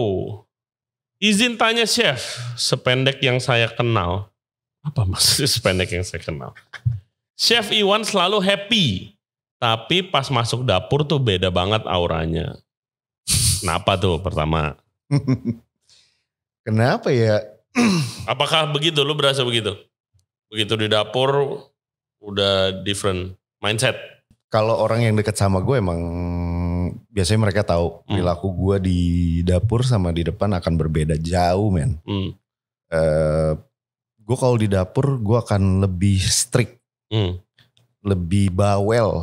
Izin tanya chef, sependek yang saya kenal. Apa maksudnya sependek yang saya kenal? Chef Iwan selalu happy. Tapi pas masuk dapur tuh beda banget auranya. Kenapa tuh pertama? Kenapa ya? Apakah begitu? Lu berasa begitu? Begitu di dapur udah different? Mindset. Kalau orang yang dekat sama gue emang biasanya mereka tahu perilaku gue di dapur sama di depan akan berbeda jauh, men. Gue kalau di dapur gue akan lebih strict, lebih bawel.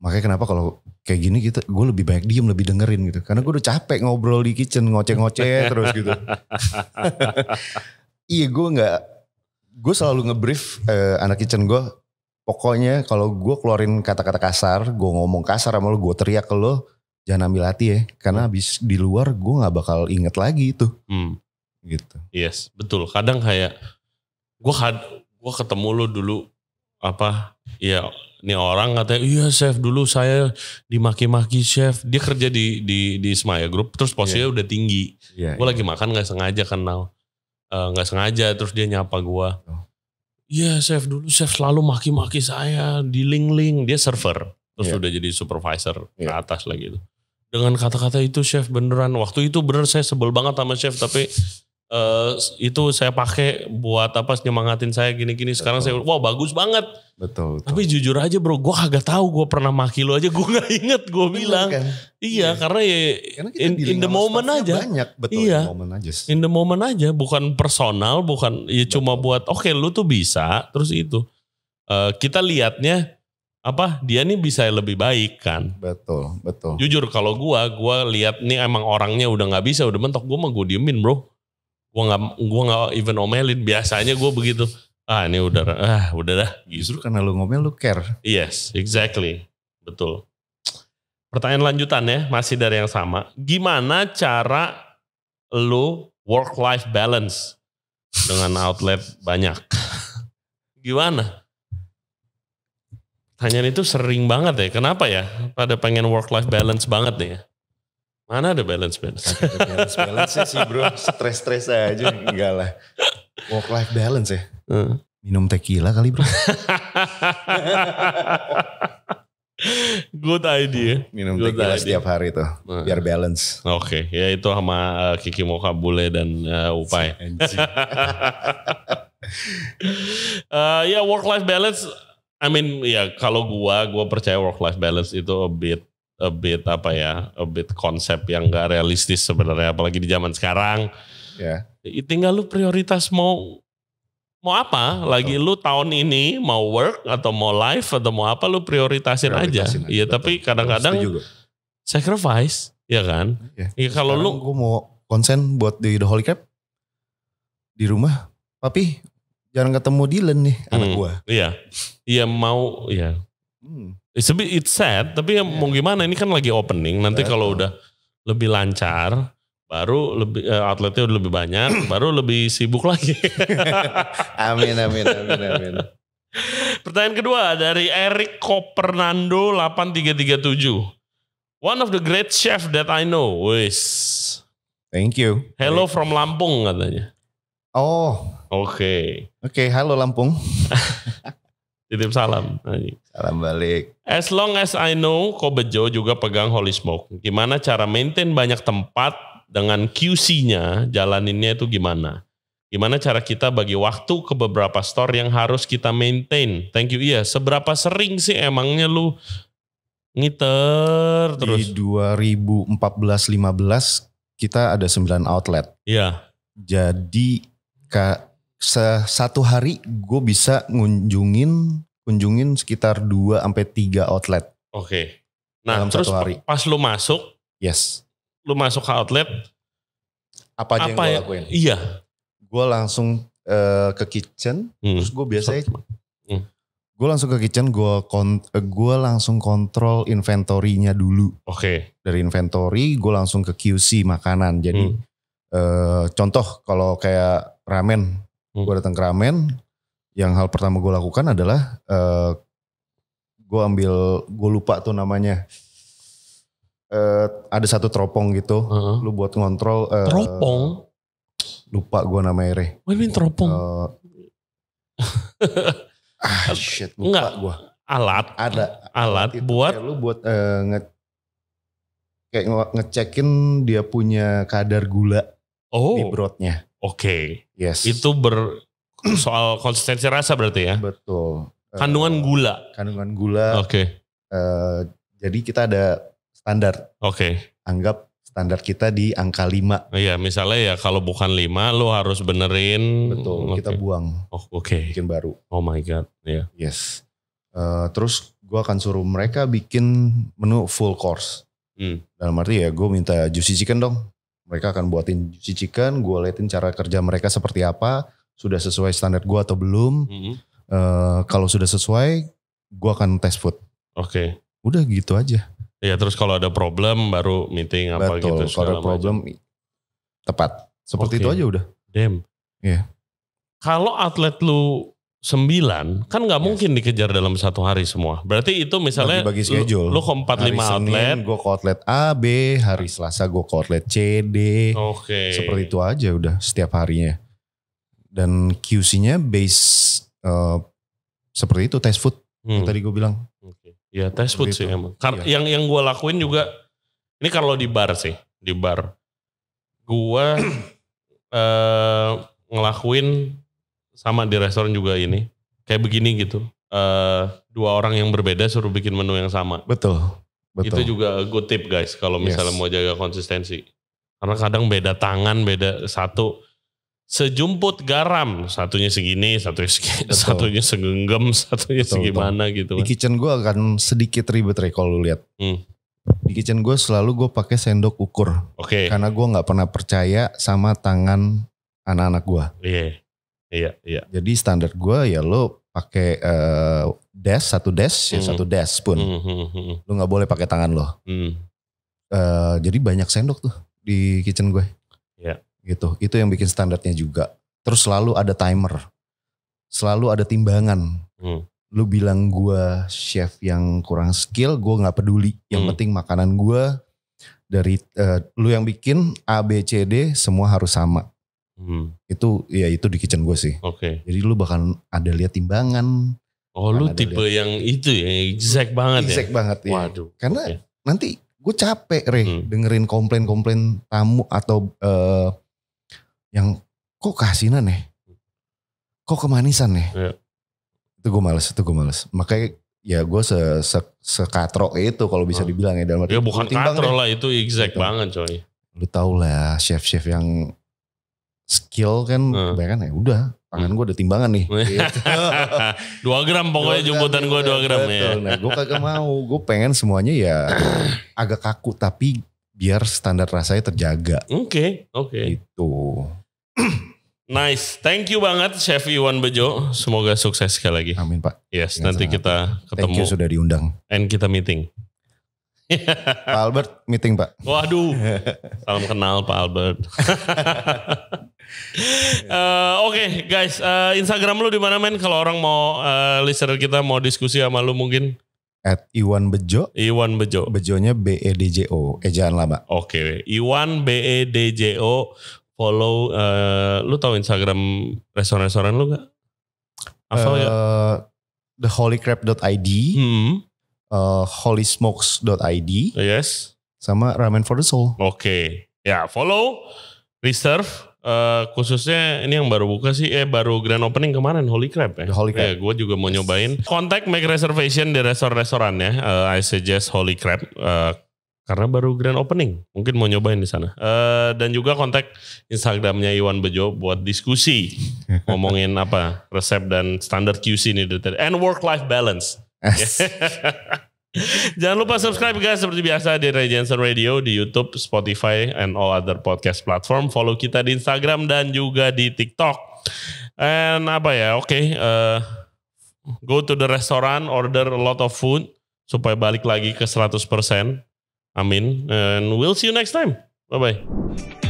Makanya kenapa kalau kayak gini gue lebih banyak diem, lebih dengerin gitu. Karena gue udah capek ngobrol di kitchen, ngoceh-ngoceh terus gitu. Iya, gue selalu ngebrief anak kitchen gue. Pokoknya kalau gue keluarin kata-kata kasar, gue ngomong kasar sama lo, gue teriak ke lo, jangan ambil hati ya. Karena habis di luar gue gak bakal inget lagi itu. Gitu. Yes, betul. Kadang kayak gue ketemu lo dulu ya ini orang katanya, iya chef dulu saya dimaki-maki chef. Dia kerja di Ismaya Group, terus posisinya udah tinggi. Gue lagi makan gak sengaja kenal. Gak sengaja, terus dia nyapa gue. Iya chef, dulu chef selalu maki-maki saya di link-link. Dia server, terus udah jadi supervisor ke atas lagi. Dengan kata-kata itu chef beneran, waktu itu bener saya sebel banget sama chef, tapi itu saya pakai buat nyemangatin saya gini-gini. Sekarang saya, wah bagus banget. Betul. Tapi jujur aja bro, gue kagak tahu gue pernah maki lo aja, gue gak inget gue bilang. Kan? Iya, karena ya in the moment aja. Banyak, betul. Iya, in the moment aja, bukan personal, bukan ya cuma buat oke, lu tuh bisa, terus itu. Kita lihatnya dia nih bisa lebih baik kan. Betul. Jujur kalau gue lihat nih emang orangnya udah gak bisa, udah mentok, gue mah gue diemin bro. Gue nggak even omelin. Biasanya gue begitu. Ini udah dah. Justru karena lu ngomel lu care. Yes, exactly, betul. Pertanyaan lanjutan ya, masih dari yang sama. Gimana cara lu work-life balance dengan outlet banyak? Gimana? Pertanyaan itu sering banget ya. Kenapa ya? Pada pengen work-life balance banget nih ya. Mana ada balance? Balance sih bro, stres aja. Enggak lah. Work life balance ya. Minum tequila kali bro. Good idea. Minum tequila setiap hari tuh, biar balance. Oke, ya itu sama Kiki Mokabule dan Upai. Ya work life balance. I mean ya kalau gue percaya work life balance itu a bit konsep yang gak realistis sebenarnya, apalagi di zaman sekarang. Tinggal lu prioritas mau apa lagi. Lu tahun ini mau work atau mau life atau mau apa, lu prioritasin aja. Iya, tapi kadang-kadang sacrifice, ya kan? Iya, kalau lu gue mau konsen buat di The Holy Crab di rumah, papi jarang ketemu Dylan nih anak gue. Iya mau ya. It's sad, tapi mau gimana, ini kan lagi opening. Nanti kalau udah lebih lancar, baru lebih outletnya udah lebih banyak, baru lebih sibuk lagi. Amin. Pertanyaan kedua dari Eric Copernando 8337. One of the great chef that I know. Thank you. Hello from Lampung katanya. Oh. Oke, halo Lampung. Titip salam. Salam balik. As long as I know, Ko Bejo juga pegang Holy Smoke. Gimana cara maintain banyak tempat dengan QC-nya, jalaninnya itu gimana? Gimana cara kita bagi waktu ke beberapa store yang harus kita maintain? Thank you. Iya, seberapa sering sih emangnya lu ngiter terus? Di 2014-15 kita ada 9 outlet. Iya. Jadi satu hari gue bisa kunjungin sekitar 2-3 outlet. Oke. Nah, dalam terus pas lu masuk, lu masuk ke outlet, apa aja yang gue lakuin? Iya. Gue langsung ke kitchen, terus gue biasanya gue langsung ke kitchen, gue langsung kontrol inventory-nya dulu. Oke. Dari inventory gue langsung ke QC makanan. Jadi contoh kalau kayak ramen, gue datang ke ramen, yang hal pertama gue lakukan adalah gue lupa tuh namanya. Ada satu teropong gitu, lu buat ngontrol. Teropong? Lupa gue namanya Re. What do you mean teropong? Lupa gue. Alat buat? Lu buat ngecekin dia punya kadar gula di broadnya. Oke. Yes. Itu soal konsistensi rasa berarti ya? Betul. Kandungan gula. Kandungan gula. Oke. Jadi kita ada standar. Oke. Anggap standar kita di angka 5. Iya, misalnya ya kalau bukan 5 lo harus benerin. Betul, kita buang. Oh, oke. Bikin baru. Oh my god, iya. Yes. Terus gue akan suruh mereka bikin menu full course. Dalam arti ya gue minta juicy chicken dong. Mereka akan buatin juicy chicken, gue liatin cara kerja mereka seperti apa. Sudah sesuai standar gue atau belum. Kalau sudah sesuai, gue akan test food. Oke. Udah gitu aja. Ya terus kalau ada problem baru meeting apa Betul, gitu. kalau ada problem tepat. Seperti itu aja udah. Damn. Iya. Kalau atlet lu 9 kan gak mungkin dikejar dalam satu hari semua. Berarti itu misalnya bagi schedule. Lu ke 4-5 outlet. Gue ke outlet A, B, hari Selasa gue ke outlet C, D. Oke. Seperti itu aja udah setiap harinya. Dan QC-nya base seperti itu, test food. Yang tadi gue bilang. Ya test food sih emang. Yang gue lakuin juga, ini kalau di bar sih, di bar. Gue ngelakuin sama di restoran juga ini. Kayak begini gitu. 2 orang yang berbeda suruh bikin menu yang sama. Betul. Itu juga good tip guys kalau misalnya mau jaga konsistensi. Karena kadang beda tangan, beda satu. Sejumput garam, satunya segini, satunya segenggam, satunya segimana gitu. Di kitchen gue akan sedikit ribet kalau lu lihat. Di kitchen gue selalu gue pakai sendok ukur. Oke. Karena gue nggak pernah percaya sama tangan anak-anak gue. Iya. Jadi standar gue ya lo pakai satu des pun. Lo nggak boleh pakai tangan lo. Jadi banyak sendok tuh di kitchen gue. Iya. Gitu, itu yang bikin standarnya juga. Terus selalu ada timer, selalu ada timbangan. Lu bilang gue chef yang kurang skill, gue nggak peduli. Yang penting makanan gue dari lu yang bikin A, B, C, D semua harus sama. Itu di kitchen gue sih. Oke. Jadi lu bakal ada lihat timbangan. Oh lu tipe yang itu ya, exact banget exact banget ya. Waduh. Karena nanti gue capek dengerin komplain-komplain tamu atau yang kok keasinan ya, kok kemanisan ya. Itu gue males. Makanya ya gue sekatro itu kalau bisa dibilang ya. Dalam ya bukan katro lah, itu exact gitu. Banget coy. Lu tau lah chef-chef yang skill kan kebanyakan ya udah tangan gue ada timbangan nih. 2 gram pokoknya jumputan gue 2 gram ya. Nah gue kagak mau, gue pengen semuanya ya agak kaku tapi biar standar rasanya terjaga. Oke. Itu. Nice, thank you banget Chef Iwan Bejo. Semoga sukses sekali lagi. Amin Pak. Yes, nanti kita ketemu. Thank you sudah diundang. And kita meeting. Pak Albert meeting Pak. Waduh, salam kenal Pak Albert. Oke, guys, Instagram lu di mana men? Kalau orang mau listener kita mau diskusi sama lu mungkin? @Iwan Bejo. Iwan Bejo. Bejonya BEDJO. Ejaan lama. Oke, Iwan BEDJO. Follow, lu tahu Instagram restoran-restoran lu gak? Apa ya? TheHolyCrab.id, HolySmokes.id, yes, sama Ramen for the Soul. Oke. Ya follow, reserve, khususnya ini yang baru buka sih, baru grand opening kemarin, Holy Crab ya. The Holy Crab. Gue juga mau nyobain. Contact, make reservation di restoran-restorannya. I suggest Holy Crab. Karena baru grand opening, mungkin mau nyobain di sana. Dan juga kontak Instagramnya Iwan Bejo buat diskusi, ngomongin apa resep dan standar QC ini, and work-life balance. Jangan lupa subscribe guys seperti biasa di Ray Jensen Radio di YouTube, Spotify, and all other podcast platform. Follow kita di Instagram dan juga di TikTok. And apa ya? Go to the restaurant, order a lot of food supaya balik lagi ke 100%. Amin. And we'll see you next time. Bye-bye.